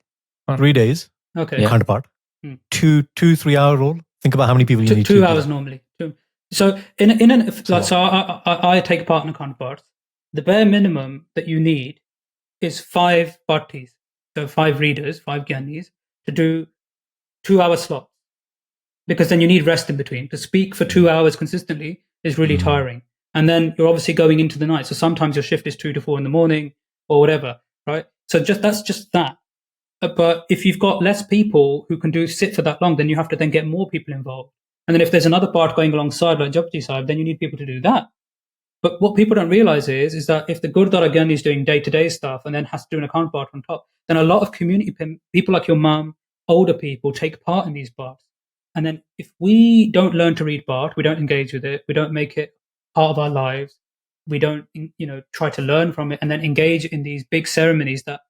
3 days, Okay, Yeah. counterpart. Hmm. 2-3 hour rule. Think about how many people you need to 2 do hours that. normally. So I take part in a counterpart. The bare minimum that you need is 5 parties, so 5 readers, 5 gyanis, to do 2 hour slots. Because then you need rest in between. To speak for 2 hours consistently is really tiring. And then you're obviously going into the night. So sometimes your shift is 2 to 4 in the morning or whatever, right? So that's just that. But if you've got less people who can sit for that long, then you have to then get more people involved. And then if there's another part going alongside, like Japji Sahib, then you need people to do that. But what people don't realize is that if the Gurdwara Gyani is doing day-to-day stuff and then has to do an account part on top, then a lot of community people like your mum, older people take part in these parts. And then if we don't learn to read Bart, we don't engage with it, we don't make it part of our lives, we don't, try to learn from it and then engage in these big ceremonies that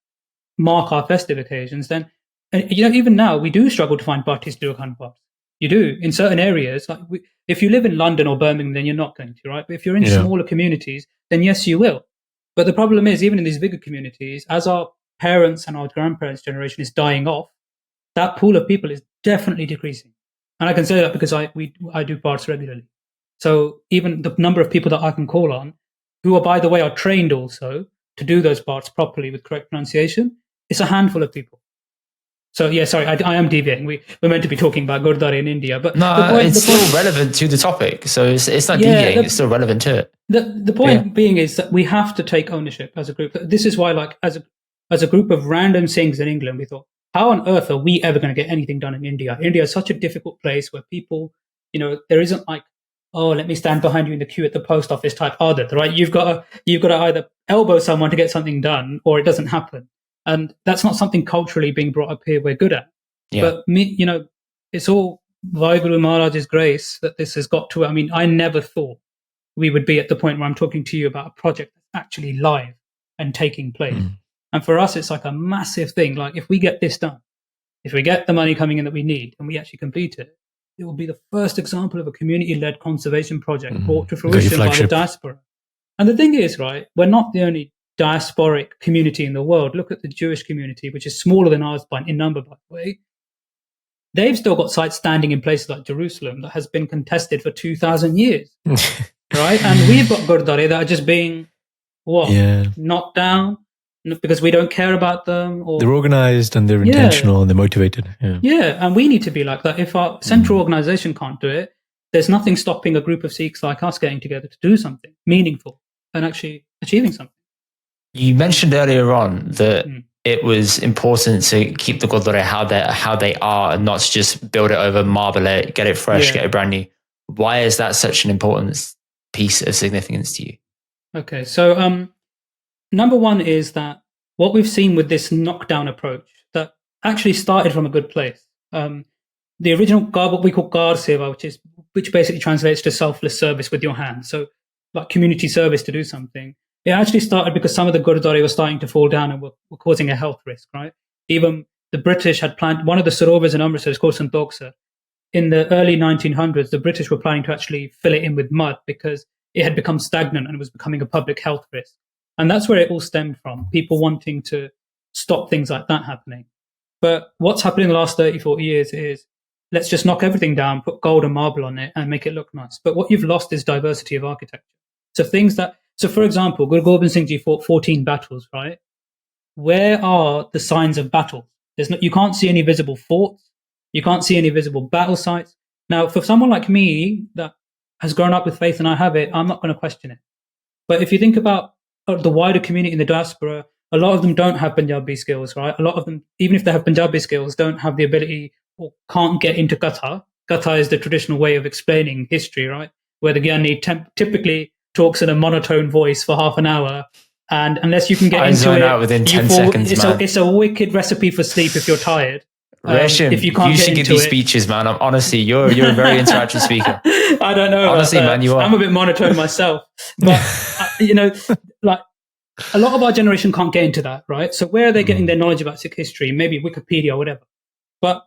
mark our festive occasions, then, even now we do struggle to find parties to do account parts. You do in certain areas. Like if you live in London or Birmingham, then you're not going to, right? But if you're in smaller communities, then yes, you will. But the problem is, even in these bigger communities, as our parents and our grandparents' generation is dying off, that pool of people is definitely decreasing. And I can say that because I do parts regularly. So even the number of people that I can call on, who are, by the way, are trained also to do those parts properly with correct pronunciation, it's a handful of people. So yeah, sorry, I am deviating. We're meant to be talking about Gurdwara in India, but it's still relevant to the topic. So it's not deviating; it's still relevant to it. The point being is that we have to take ownership as a group. This is why, like, as a group of random Singhs in England, we thought, how on earth are we ever going to get anything done in India? India is such a difficult place where people, there isn't like, oh, let me stand behind you in the queue at the post office type adat, right? You've got to either elbow someone to get something done, or it doesn't happen. And that's not something culturally being brought up here we're good at. Yeah. But it's all Vaheguru Maharaja's grace that this has got to. I mean, I never thought we would be at the point where I'm talking to you about a project that's actually live and taking place. And for us, it's like a massive thing. Like, if we get this done, if we get the money coming in that we need and we actually complete it, it will be the first example of a community-led conservation project brought to fruition by the diaspora. And the thing is, right, we're not the only diasporic community in the world. Look at the Jewish community, which is smaller than ours in number, by the way. They've still got sites standing in places like Jerusalem that has been contested for 2,000 years, right? And we've got Gurdwara that are just being, knocked down because we don't care about them. Or they're organized and they're intentional and they're motivated. Yeah, and we need to be like that. If our central organization can't do it, there's nothing stopping a group of Sikhs like us getting together to do something meaningful and actually achieving something. You mentioned earlier on that it was important to keep the Gurdwara how they are and not to just build it over, marble it, get it fresh, get it brand new. Why is that such an important piece of significance to you? Okay, so number one is that what we've seen with this knockdown approach that actually started from a good place. The original what we call Gar Seva, which basically translates to selfless service with your hands. So like community service to do something. It actually started because some of the Gurdwara were starting to fall down and were causing a health risk, right? Even the British had planned, one of the sarovars in Amritsar is called Santokh. In the early 1900s, the British were planning to actually fill it in with mud because it had become stagnant and was becoming a public health risk. And that's where it all stemmed from, people wanting to stop things like that happening. But what's happened in the last 30, 40 years is, let's just knock everything down, put gold and marble on it and make it look nice. But what you've lost is diversity of architecture. So for example, Guru Gobind Singh Ji fought 14 battles, right? Where are the signs of battle? You can't see any visible forts. You can't see any visible battle sites. Now, for someone like me that has grown up with faith and I have it, I'm not going to question it. But if you think about the wider community in the diaspora, a lot of them don't have Punjabi skills, right? A lot of them, even if they have Punjabi skills, don't have the ability or can't get into Katha. Katha is the traditional way of explaining history, right? Where the Gyani typically talks in a monotone voice for half an hour. And unless you can get into it, out within 10 seconds, it's a wicked recipe for sleep if you're tired. If you can't should give these speeches, man. Honestly, you're a very interactive speaker. I don't know. Honestly, man, you are. I'm a bit monotone myself. But, like a lot of our generation can't get into that, right? So where are they getting their knowledge about Sikh history? Maybe Wikipedia or whatever. But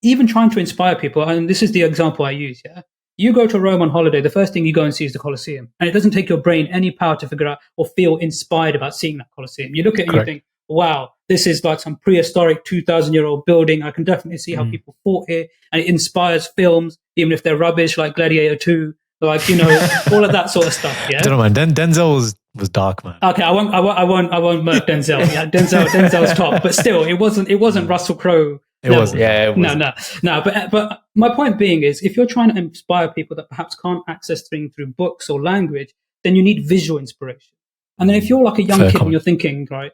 even trying to inspire people, and this is the example I use, yeah? You go to Rome on holiday, the first thing you go and see is the Colosseum. And it doesn't take your brain any power to figure out or feel inspired about seeing that Colosseum. You look at it and you think, wow, this is like some prehistoric 2,000-year-old building. I can definitely see how people fought here. And it inspires films, even if they're rubbish, like Gladiator 2, like, you know, all of that sort of stuff. Yeah. I don't know, man. Denzel was dark, man. Okay, I won't murk Denzel. Yeah, Denzel's top, but still, it wasn't Russell Crowe. It wasn't. Yeah, it wasn't. No. But my point being is, if you're trying to inspire people that perhaps can't access things through books or language, then you need visual inspiration. And then if you're like a young kid and you're thinking, right,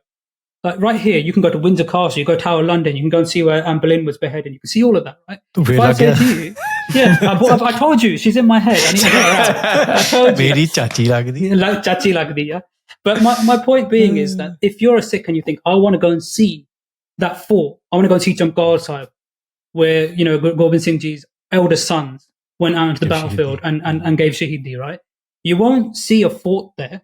like right here, you can go to Windsor Castle, you go to Tower of London, you can go and see where Anne Boleyn was beheaded. You can see all of that, right? If I say to you, I told you, she's in my head. I need to get her out. I told you. Meri chachi lagdi. Like chachi lagdi, yeah. But my point being is that if you're a Sikh and you think, I want to go and see that fort, I want to go and see Jamkar Sahib, where, you know, Gobind Singh Ji's eldest sons went out into the battlefield and gave Shahidi, right? You won't see a fort there.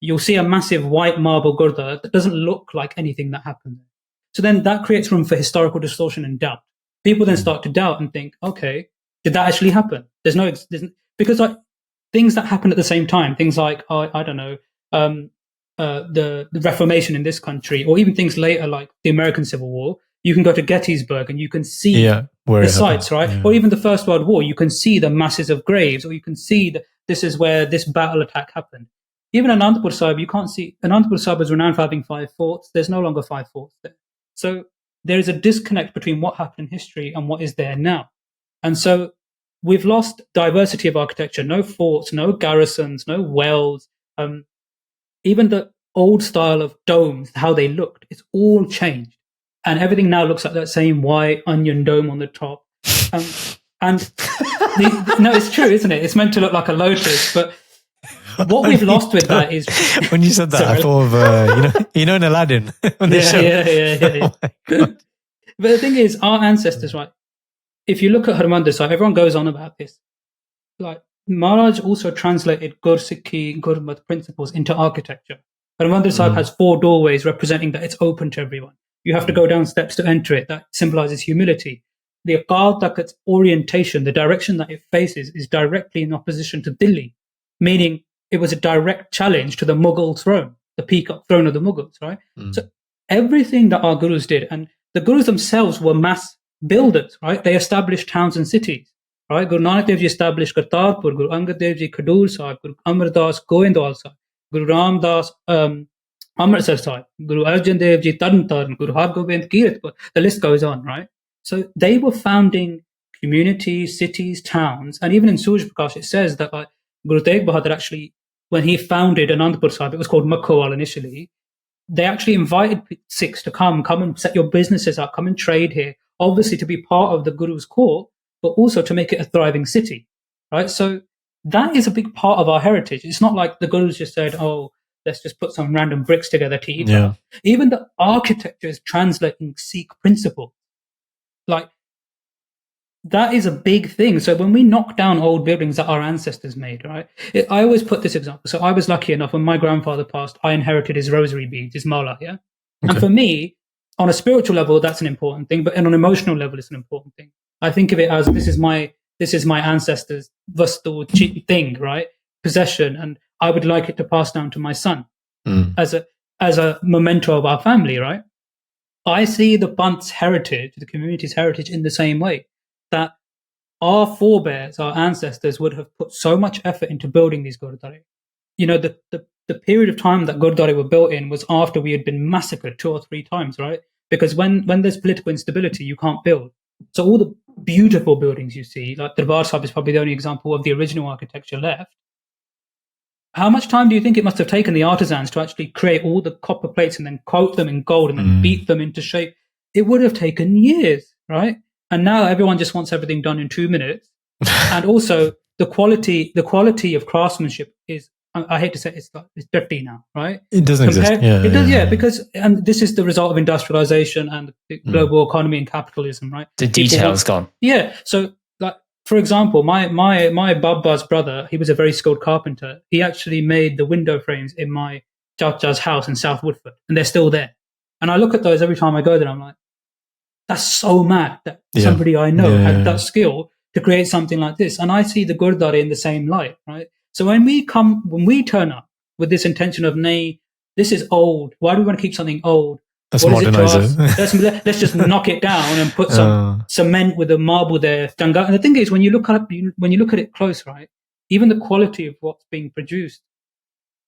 You'll see a massive white marble Gurdwara that doesn't look like anything that happened there. So then that creates room for historical distortion and doubt. People then start to doubt and think, okay, did that actually happen? Because like things that happen at the same time, things like, I don't know, the Reformation in this country, or even things later like the American Civil War, you can go to Gettysburg and you can see the sites, right? Yeah. Or even the First World War, you can see the masses of graves, or you can see that this is where this battle attack happened. Even Anandpur Sahib, you can't see. Anandpur Sahib is renowned for having 5 forts. There's no longer 5 forts there. So there is a disconnect between what happened in history and what is there now. And so we've lost diversity of architecture, no forts, no garrisons, no wells. Even the old style of domes, how they looked, it's all changed. And everything now looks like that same white onion dome on the top. No, it's true, isn't it? It's meant to look like a lotus, but what we've lost with that is... When you said that, I thought of, in Aladdin. Yeah. But the thing is, our ancestors, right? If you look at Harmandir Sahib, everyone goes on about this. Like, Maharaj also translated Sikhi, Gurmat principles into architecture. Harmandir Sahib has 4 doorways representing that it's open to everyone. You have to go down steps to enter it. That symbolizes humility. The Aqal Takat's orientation, the direction that it faces, is directly in opposition to Delhi, meaning it was a direct challenge to the Mughal throne, the peacock throne of the Mughals, right? So everything that our gurus did, and the gurus themselves were mass builders, right? They established towns and cities, right? Guru Nanak Dev Ji established Kartarpur, Guru Angad Dev Ji Khadur Sahib, Guru Amar Das Goindwal Sahib, Guru Ram Das Amritsar Sahib, Guru Arjan Dev Ji Tarn Taran, Guru Har Gobind Kiratpur. The list goes on, right? So they were founding communities, cities, towns, and even in Suraj Prakash it says that like Guru Tegh Bahadur actually, when he founded Anandpur Sahib, it was called Makhowal initially, they actually invited Sikhs to come and set your businesses up, come and trade here, obviously to be part of the Guru's court, but also to make it a thriving city, right? So that is a big part of our heritage. It's not like the Gurus just said, oh, let's just put some random bricks together to eat. Yeah. Even the architecture is translating Sikh principle. Like, that is a big thing. So when we knock down old buildings that our ancestors made, right? I always put this example. So I was lucky enough, when my grandfather passed, I inherited his rosary beads, his mala, yeah? Okay. And for me, on a spiritual level, that's an important thing, but on an emotional level, it's an important thing. I think of it as this is my ancestors' vastu thing, right? Possession, and I would like it to pass down to my son as a memento of our family, right? I see the Panth's heritage, the community's heritage, in the same way, that our forebears, our ancestors, would have put so much effort into building these Gurdwara. You know, the period of time that Gurdwara were built in was after we had been massacred 2 or 3 times, right? Because when there's political instability, you can't build. So all the beautiful buildings you see, like Darbar Sahib is probably the only example of the original architecture left. How much time do you think it must have taken the artisans to actually create all the copper plates and then coat them in gold and then beat them into shape? It would have taken years, right? And now everyone just wants everything done in 2 minutes. And also the quality of craftsmanship is, I hate to say it's dirty now, right? It doesn't exist. It does, because, and this is the result of industrialization and the global economy and capitalism, right? The detail's gone. Yeah. So, like, for example, my Babba's brother, he was a very skilled carpenter. He actually made the window frames in my Chacha's house in South Woodford, and they're still there. And I look at those every time I go there. I'm like, that's so mad that somebody I know had that skill to create something like this. And I see the Gurdwara in the same light, right? So when we turn up with this intention of, nay, this is old. Why do we want to keep something old? Let's What is it to modernize us? it. Let's just knock it down and put some cement with a marble there. And the thing is, when you look at it close, right, even the quality of what's being produced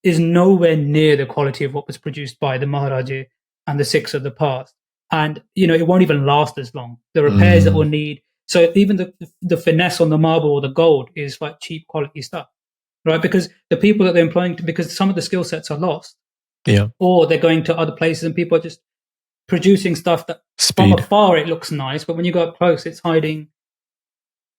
is nowhere near the quality of what was produced by the Maharaja and the Sikhs of the past. And, it won't even last as long. The repairs that we'll need. So even the finesse on the marble or the gold is like cheap quality stuff, right? Because the people that they're employing, because some of the skill sets are lost. Yeah. Or they're going to other places and people are just producing stuff that from afar it looks nice, but when you go up close, it's hiding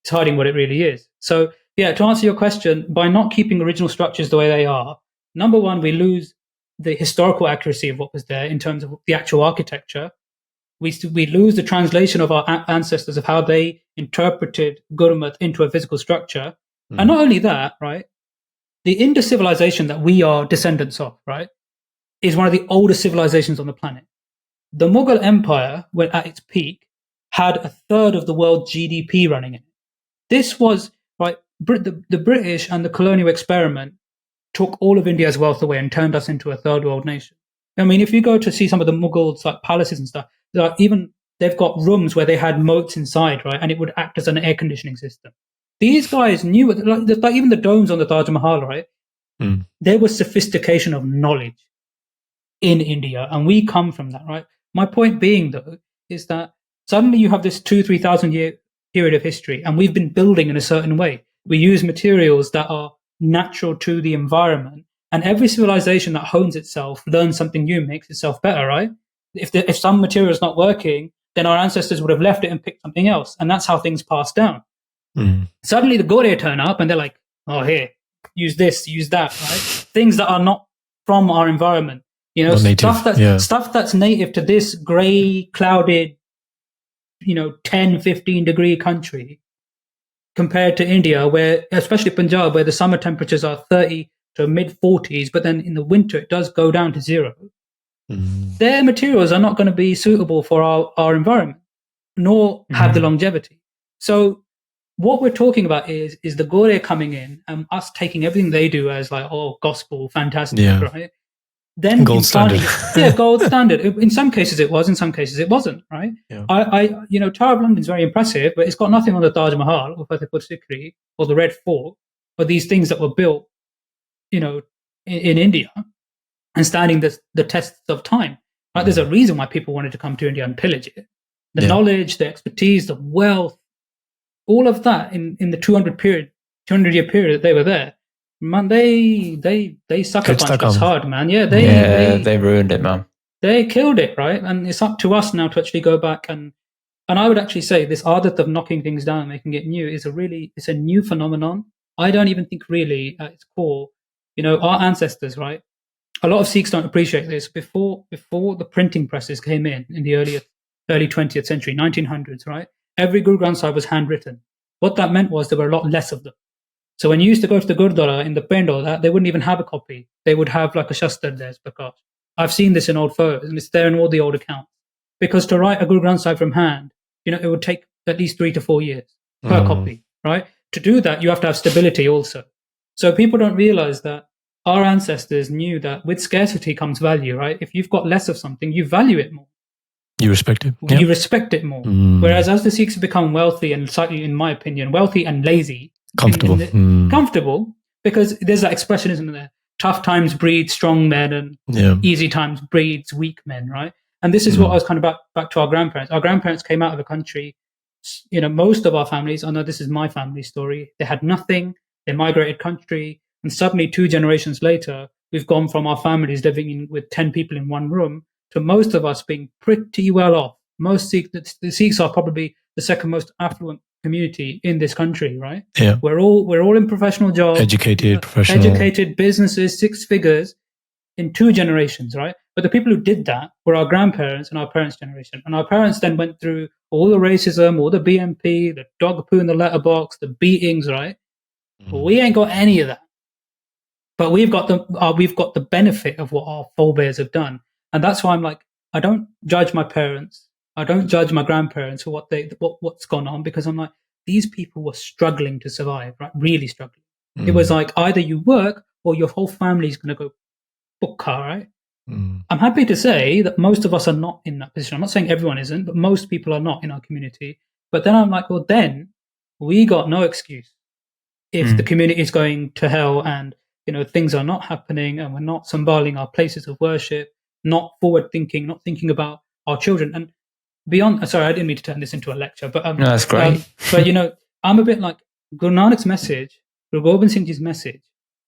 what it really is. So yeah, to answer your question, by not keeping original structures the way they are, number one, we lose the historical accuracy of what was there in terms of the actual architecture. We lose the translation of our ancestors of how they interpreted Gurmat into a physical structure. And not only that, right, the Indus civilization that we are descendants of, right, is one of the oldest civilizations on the planet. The Mughal Empire, when at its peak, had a third of the world's GDP running in it. This was, right, the British and the colonial experiment took all of India's wealth away and turned us into a third world nation. I mean, if you go to see some of the Mughals, like palaces and stuff, they've got rooms where they had moats inside, right, and it would act as an air conditioning system. These guys knew, like even the domes on the Taj Mahal, right, there was sophistication of knowledge in India, and we come from that, right? My point being, though, is that suddenly you have this 2,000-3,000 year period of history, and we've been building in a certain way. We use materials that are natural to the environment, and every civilization that hones itself, learns something new, makes itself better, right? If some material is not working, then our ancestors would have left it and picked something else, and that's how things pass down. Suddenly the Gore turn up, and they're like, "Oh, here, use this, use that," right? Things that are not from our environment. Stuff that's native to this grey, clouded, 10, 15 degree country compared to India, where, especially Punjab, where the summer temperatures are 30 to mid 40s, but then in the winter it does go down to 0. Their materials are not going to be suitable for our environment, nor have the longevity. So what we're talking about is the Gore coming in and us taking everything they do as like, oh, gospel, fantastic, right? Then gold standard. Gold standard. In some cases it was, in some cases it wasn't, right? Yeah. Tower of London is very impressive, but it's got nothing on the Taj Mahal or Fatehpur Sikri or the Red Fort or these things that were built, in India and standing the tests of time. Right? There's a reason why people wanted to come to India and pillage it. The knowledge, the expertise, the wealth, all of that in the 200-year period that they were there. Man, they sucker punched us hard, man. Yeah, they ruined it, man. They killed it, right? And it's up to us now to actually go back and I would actually say this adat of knocking things down and making it new is it's a new phenomenon. I don't even think really at its core, our ancestors, right? A lot of Sikhs don't appreciate this. Before the printing presses came in the early 20th century, 1900s, right? Every Guru Granth Sahib was handwritten. What that meant was there were a lot less of them. So when you used to go to the Gurdwara in the pind or that, they wouldn't even have a copy. They would have like a Shastar there, Prakash. I've seen this in old photos, and it's there in all the old accounts. Because to write a Guru Granth Sahib from hand, it would take at least 3 to 4 years per copy, right? To do that, you have to have stability also. So people don't realize that our ancestors knew that with scarcity comes value, right? If you've got less of something, you value it more. You respect it. You respect it more. Whereas as the Sikhs become wealthy and slightly, in my opinion, wealthy and lazy, comfortable, because there's that expression, isn't there? Tough times breed strong men, and easy times breeds weak men, right? And this is what I was kind of back to our grandparents. Our grandparents came out of a country, most of our families, I know this is my family story, they had nothing, they migrated country, and suddenly 2 generations later, we've gone from our families living with 10 people in one room to most of us being pretty well off. The Sikhs are probably the second most affluent community in this country, right? Yeah. We're all in professional jobs, educated businesses, 6 figures in 2 generations, right? But the people who did that were our grandparents and our parents' generation. And our parents then went through all the racism, all the BMP, the dog poo in the letterbox, the beatings, right? But we ain't got any of that. But we've got the benefit of what our forebears have done. And that's why I'm like, I don't judge my parents I don't judge my grandparents for what's gone on, because I'm like, these people were struggling to survive, right? Really struggling. It was like either you work or your whole family's going to go bukka, right? I'm happy to say that most of us are not in that position. I'm not saying everyone isn't, but most people are not in our community. But then I'm like, well, then we got no excuse if the community is going to hell and, you know, things are not happening and we're not sambaling our places of worship, not forward thinking, not thinking about our children. And beyond, sorry, I didn't mean to turn this into a lecture, but no, that's great. But you know, I'm a bit like Guru Nanak's message, Guru Gobind Singh Ji's message.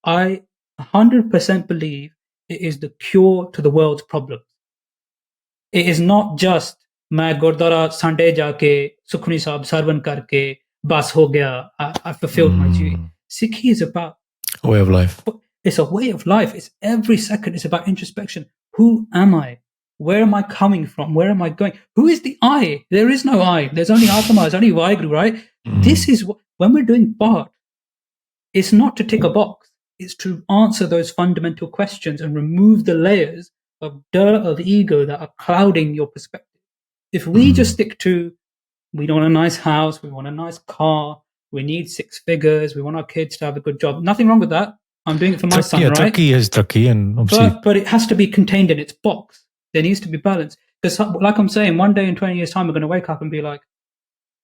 I 100% believe it is the cure to the world's problems. It is not just मैं gurdwara Sunday जाके सुखनी साहब servant करके बस हो गया. I fulfilled my duty. Sikhi is about a way of life. It's a way of life. It's every second. It's about introspection. Who am I? Where am I coming from? Where am I going? Who is the I? There is no I. There's only Atma. There's only Vaheguru, right? This is when we're doing Bhat, it's not to tick a box. It's to answer those fundamental questions and remove the layers of dirt of ego that are clouding your perspective. If we just stick to, we want a nice house, we want a nice car, we need 6 figures, we want our kids to have a good job. Nothing wrong with that. I'm doing it for my son, right? Turkey is Turkey, and obviously, but it has to be contained in its box. There needs to be balance. Because, like I'm saying, one day in 20 years' time, we're going to wake up and be like,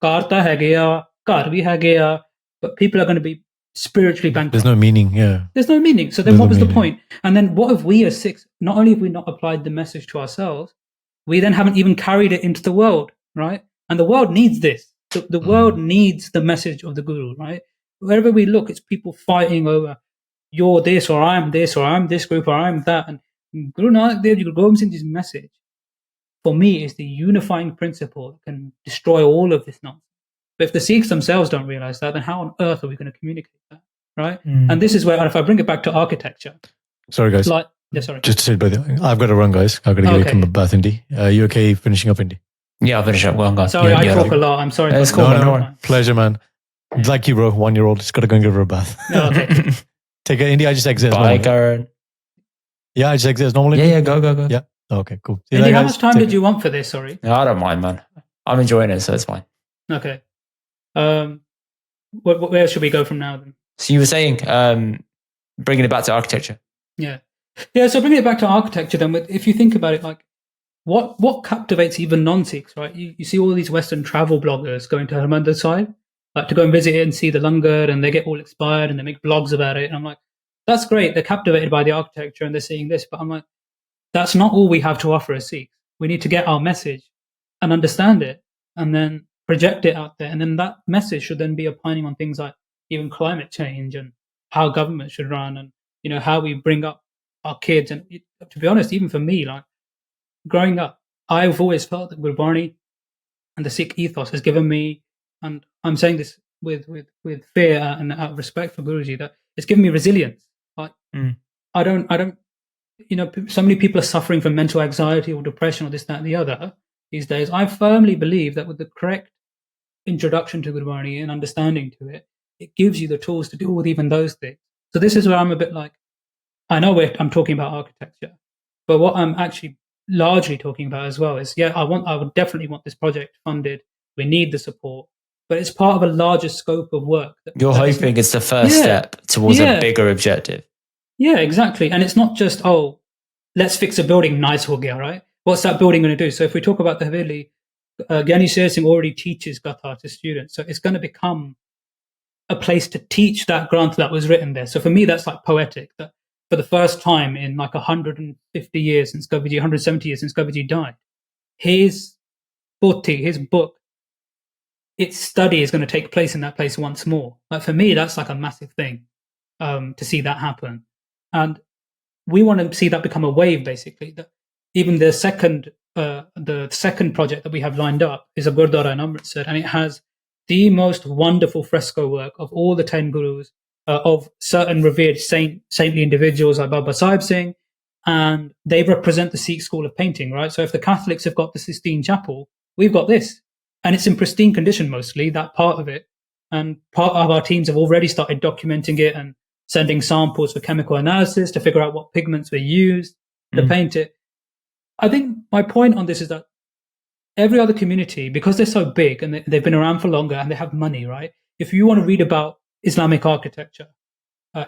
"Kar ta hai gaya, kar bhi hai gaya," but people are going to be spiritually bankrupt. There's no meaning. Yeah, there's no meaning. So then, what was the point? And then, what if we as Sikhs, not only have we not applied the message to ourselves, we then haven't even carried it into the world, right? And the world needs this. The world needs the message of the Guru, right? Wherever we look, it's people fighting over, you're this, or I'm this, or I'm this group, or I'm that. And Guru Nanak Dev Ji, Guru Gobind Singh Ji's message, for me, is the unifying principle that can destroy all of this nonsense. But if the Sikhs themselves don't realize that, then how on earth are we going to communicate that, right? And this is where, if I bring it back to architecture. Sorry, guys. Sorry. Just to say, I've got to run, guys. I've got to get a bath, Indy. You okay finishing up, Indy? Yeah, I'll finish up. Well, guys. Sorry, I talk a lot. I'm sorry. It's cool. No. Pleasure, man. Like you, bro. 1-year-old. Just got to go and give her a bath. Okay. Take it, Indy. I just exit. Bye, Karen. Yeah, I just exit as normally. Yeah, go. Yeah. Okay, cool. Indy, how much time did you want for this? Sorry. No, I don't mind, man. I'm enjoying it, so it's fine. Okay. Where should we go from now then? So you were saying, bringing it back to architecture. Yeah. So bringing it back to architecture, then, if you think about it, like what captivates even non-Sikhs, right? You see all these Western travel bloggers going to Harmandir Sahib, like to go and visit it and see the langar, and they get all inspired and they make blogs about it. And I'm like, that's great. They're captivated by the architecture and they're seeing this, but I'm like, that's not all we have to offer as Sikhs. We need to get our message and understand it, and then project it out there. And then that message should then be opining on things like even climate change and how government should run, and, you know, how we bring up our kids. And to be honest, even for me, like growing up, I've always felt that Gurbani and the Sikh ethos has given me, and I'm saying this with fear and out of respect for Guruji, that it's given me resilience. Like I don't, you know, so many people are suffering from mental anxiety or depression or this, that, and the other these days. I firmly believe that with the correct introduction to Gurbani and understanding to it, it gives you the tools to deal with even those things. So this is where I'm a bit like, I know I'm talking about architecture, but what I'm actually largely talking about as well is, I would definitely want this project funded. We need the support, but it's part of a larger scope of work. You're hoping it's the first step towards a bigger objective. Yeah, exactly. And it's not just, let's fix a building, nice ho gaya, right? What's that building going to do? So if we talk about the Haveli, Gyani Sher Singh already teaches Gatha to students. So it's going to become a place to teach that Granth that was written there. So for me, that's like poetic, that for the first time in like 150 years since Kaviji, 170 years since Kaviji died, his Poti, his book, its study is going to take place in that place once more. Like for me, that's like a massive thing to see that happen. And we want to see that become a wave, basically. That even the second project that we have lined up is a Gurdwara in Amritsar, and it has the most wonderful fresco work of all the 10 gurus, of certain revered saintly individuals like Baba Sahib Singh, and they represent the Sikh school of painting, right? So if the Catholics have got the Sistine Chapel, we've got this. And it's in pristine condition mostly, that part of it. And part of our teams have already started documenting it and sending samples for chemical analysis to figure out what pigments were used to paint it. I think my point on this is that every other community, because they're so big and they've been around for longer and they have money, right? If you want to read about Islamic architecture,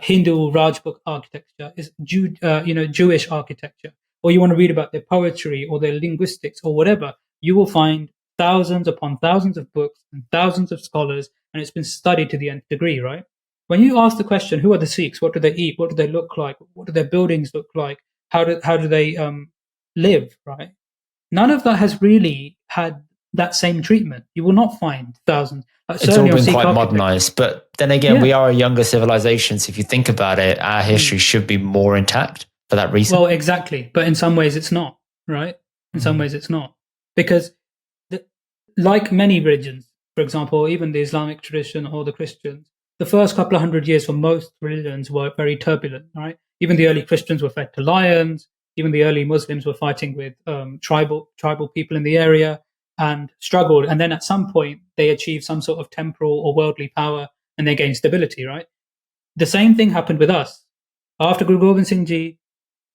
Hindu Rajput architecture, Jewish architecture, or you want to read about their poetry or their linguistics or whatever, you will find thousands upon thousands of books and thousands of scholars, and it's been studied to the nth degree, right? When you ask the question, who are the Sikhs? What do they eat? What do they look like? What do their buildings look like? How do they live, right? None of that has really had that same treatment. You will not find thousands. It's all been quite modernized. But then again, we are a younger civilization. So if you think about it, our history should be more intact for that reason. Well, exactly. But in some ways it's not, right? In some ways it's not. Because like many religions, for example, even the Islamic tradition or the Christians, the first couple of hundred years for most religions were very turbulent, right? Even the early Christians were fed to lions. Even the early Muslims were fighting with tribal people in the area and struggled. And then at some point, they achieved some sort of temporal or worldly power and they gained stability, right? The same thing happened with us. After Guru Gobind Singh Ji,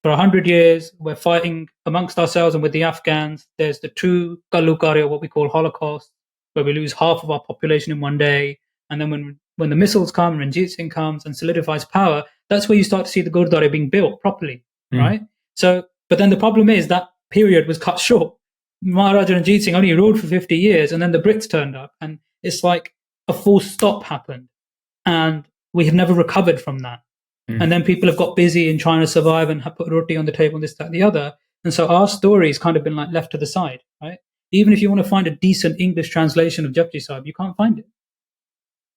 for 100 years, we're fighting amongst ourselves and with the Afghans. There's the true Kalukari, or what we call Holocaust, where we lose half of our population in one day. And then when the missiles come, Ranjit Singh comes and solidifies power, that's where you start to see the Gurdwara being built properly, right? So, but then the problem is that period was cut short. Maharaja Ranjit Singh only ruled for 50 years and then the Brits turned up and it's like a full stop happened and we have never recovered from that. And then people have got busy in trying to survive and have put roti on the table and this, that, and the other. And so our story's kind of been like left to the side, right? Even if you want to find a decent English translation of Japji Sahib, you can't find it.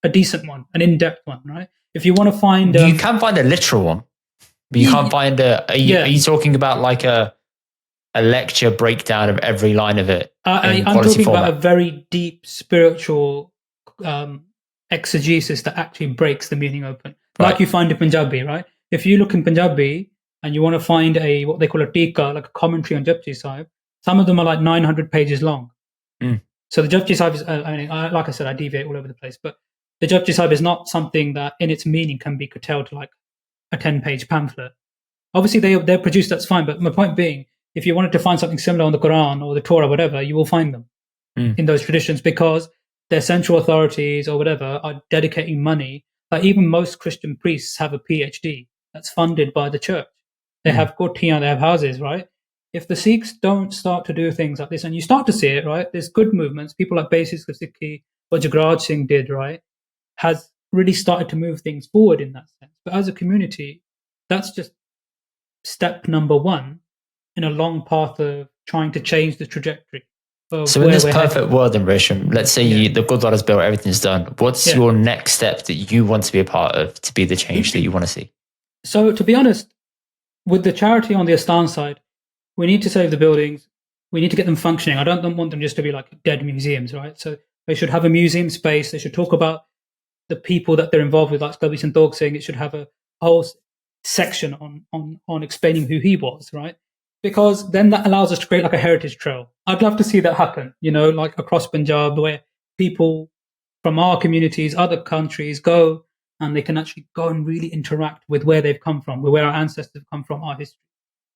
A decent one, an in-depth one, right? If you want to find... you can find a literal one, but you can't find are you talking about like a lecture breakdown of every line of it? I'm talking about a very deep spiritual exegesis that actually breaks the meaning open. Right. Like you find in Punjabi, right? If you look in Punjabi and you want to find what they call a tika, like a commentary on Japji Sahib, some of them are like 900 pages long. So the Japji Sahib is, like I said, I deviate all over the place, but the Japji Sahib is not something that in its meaning can be curtailed to like a 10-page pamphlet. Obviously they're produced, that's fine, but my point being, if you wanted to find something similar on the Quran or the Torah, whatever, you will find them in those traditions because their central authorities or whatever are dedicating money. Like even most Christian priests have a PhD that's funded by the church. They have kotiyan, they have houses, right? If the Sikhs don't start to do things like this, and you start to see it, right? There's good movements. People like Basics of Sikhi, what Jagraj Singh did, right? Has really started to move things forward in that sense. But as a community, that's just step number one in a long path of trying to change the trajectory. So in this perfect world, then, Risham, let's say the Gurdwara's built, everything's done. What's your next step that you want to be a part of to be the change that you want to see? So to be honest, with the charity on the Asthan side, we need to save the buildings. We need to get them functioning. I don't want them just to be like dead museums, right? So they should have a museum space. They should talk about the people that they're involved with, like Santokh saying it should have a whole section on explaining who he was, right? Because then that allows us to create like a heritage trail. I'd love to see that happen, like across Punjab where people from our communities, other countries go and they can actually go and really interact with where they've come from, where our ancestors have come from, our history.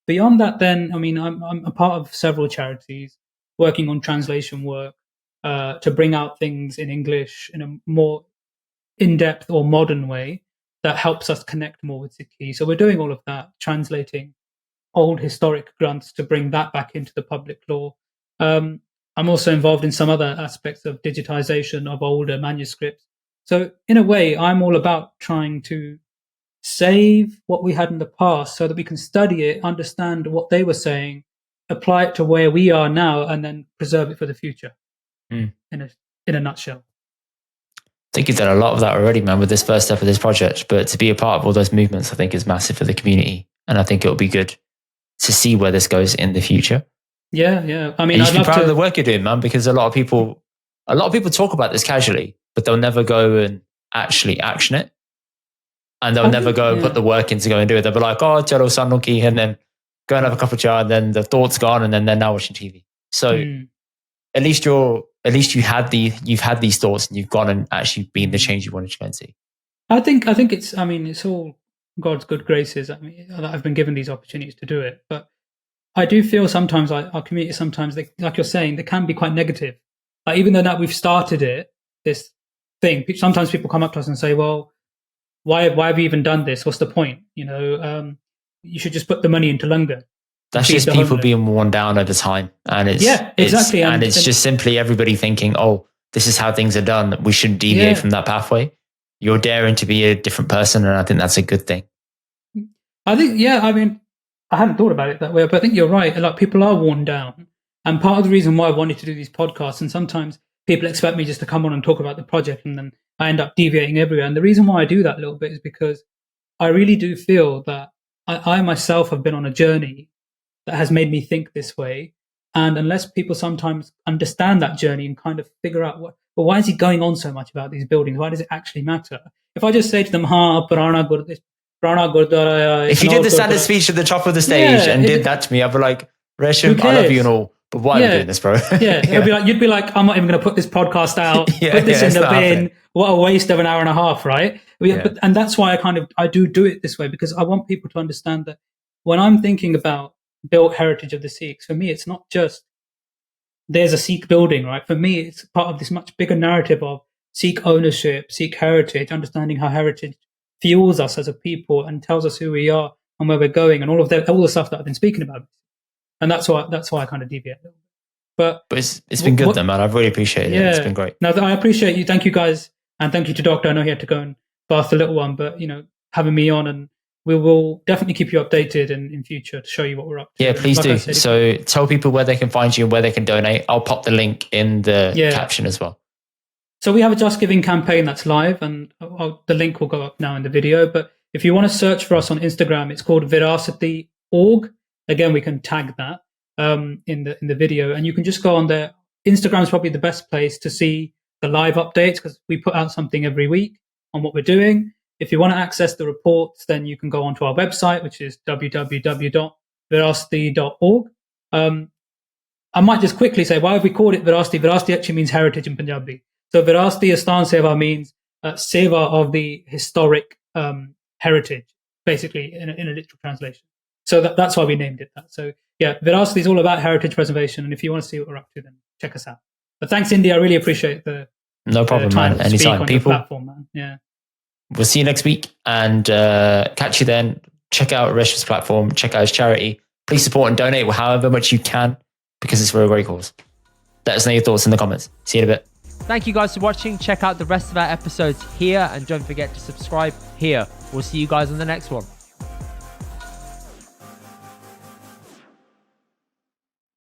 Beyond that, then, I'm a part of several charities working on translation work to bring out things in English in a more in-depth or modern way that helps us connect more with Sikhi. So we're doing all of that, translating old historic grunts to bring that back into the public law. I'm also involved in some other aspects of digitization of older manuscripts. So in a way, I'm all about trying to save what we had in the past so that we can study it, understand what they were saying, apply it to where we are now, and then preserve it for the future in a nutshell. I think you've done a lot of that already, man, with this first step of this project. But to be a part of all those movements, I think is massive for the community. And I think it'll be good to see where this goes in the future. Yeah. I mean, you should be proud of the work you're doing, man, because a lot of people talk about this casually, but they'll never go and actually action it. And they'll never go and put the work in to go and do it. They'll be like, oh, chalo Santokh, and then go and have a cup of chai, and then the thought's gone, and then they're now watching TV. So at least you've had these thoughts and you've gone and actually been the change you wanted to go and see. I think it's all God's good graces. I've been given these opportunities to do it. But I do feel sometimes like our community, sometimes like you're saying, they can be quite negative. Like even though that we've started this thing, sometimes people come up to us and say, well, why have you even done this? What's the point? You should just put the money into Langar. That's just people being worn down at a time. And it's, exactly. It's just simply everybody thinking, oh, this is how things are done. We shouldn't deviate from that pathway. You're daring to be a different person. And I think that's a good thing. I think, I mean, I hadn't thought about it that way, but I think you're right. Like people are worn down. And part of the reason why I wanted to do these podcasts, and sometimes people expect me just to come on and talk about the project, and then I end up deviating everywhere. And the reason why I do that a little bit is because I really do feel that I myself have been on a journey that has made me think this way. And unless people sometimes understand that journey and kind of figure out why is he going on so much about these buildings? Why does it actually matter? If I just say to them, Purana Gurdwara. If you did the standard speech at the top of the stage and did that to me, I'd be like, Resham, I love you and all, but why are you doing this, bro? You'd be like, I'm not even going to put this podcast out, put this in the bin. Happening. What a waste of an hour and a half, right? And that's why I do it this way, because I want people to understand that when I'm thinking about built heritage of the Sikhs, for me, it's not just there's a Sikh building, right? For me, it's part of this much bigger narrative of Sikh ownership, Sikh heritage, understanding how heritage fuels us as a people and tells us who we are and where we're going, and all the stuff that I've been speaking about. And that's why I kind of deviate. But it's been good then, man. I've really appreciated it. It's been great. No, I appreciate you. Thank you guys. And thank you to Doctor. I know he had to go and bath the little one, but having me on, and we will definitely keep you updated in future to show you what we're up to. Yeah, please do. So tell people where they can find you and where they can donate. I'll pop the link in the caption as well. So we have a Just Giving campaign that's live, and the link will go up now in the video. But if you want to search for us on Instagram, it's called Virasati.org. Again, we can tag that in the video, and you can just go on there. Instagram is probably the best place to see the live updates, because we put out something every week on what we're doing. If you want to access the reports, then you can go onto our website, which is www.virasati.org. I might just quickly say, why have we called it Virasati? Virasati actually means heritage in Punjabi. So Virasati Asthan Seva means Seva of the historic heritage, basically in a literal translation. So that's why we named it that. So Virasati is all about heritage preservation. And if you want to see what we're up to, then check us out. But thanks, Indy. I really appreciate no problem, man. Anytime. People, platform, man. Yeah. We'll see you next week, and catch you then. Check out Resham's platform. Check out his charity. Please support and donate however much you can, because it's for a great cause. Let us know your thoughts in the comments. See you in a bit. Thank you guys for watching. Check out the rest of our episodes here, and don't forget to subscribe here. We'll see you guys on the next one.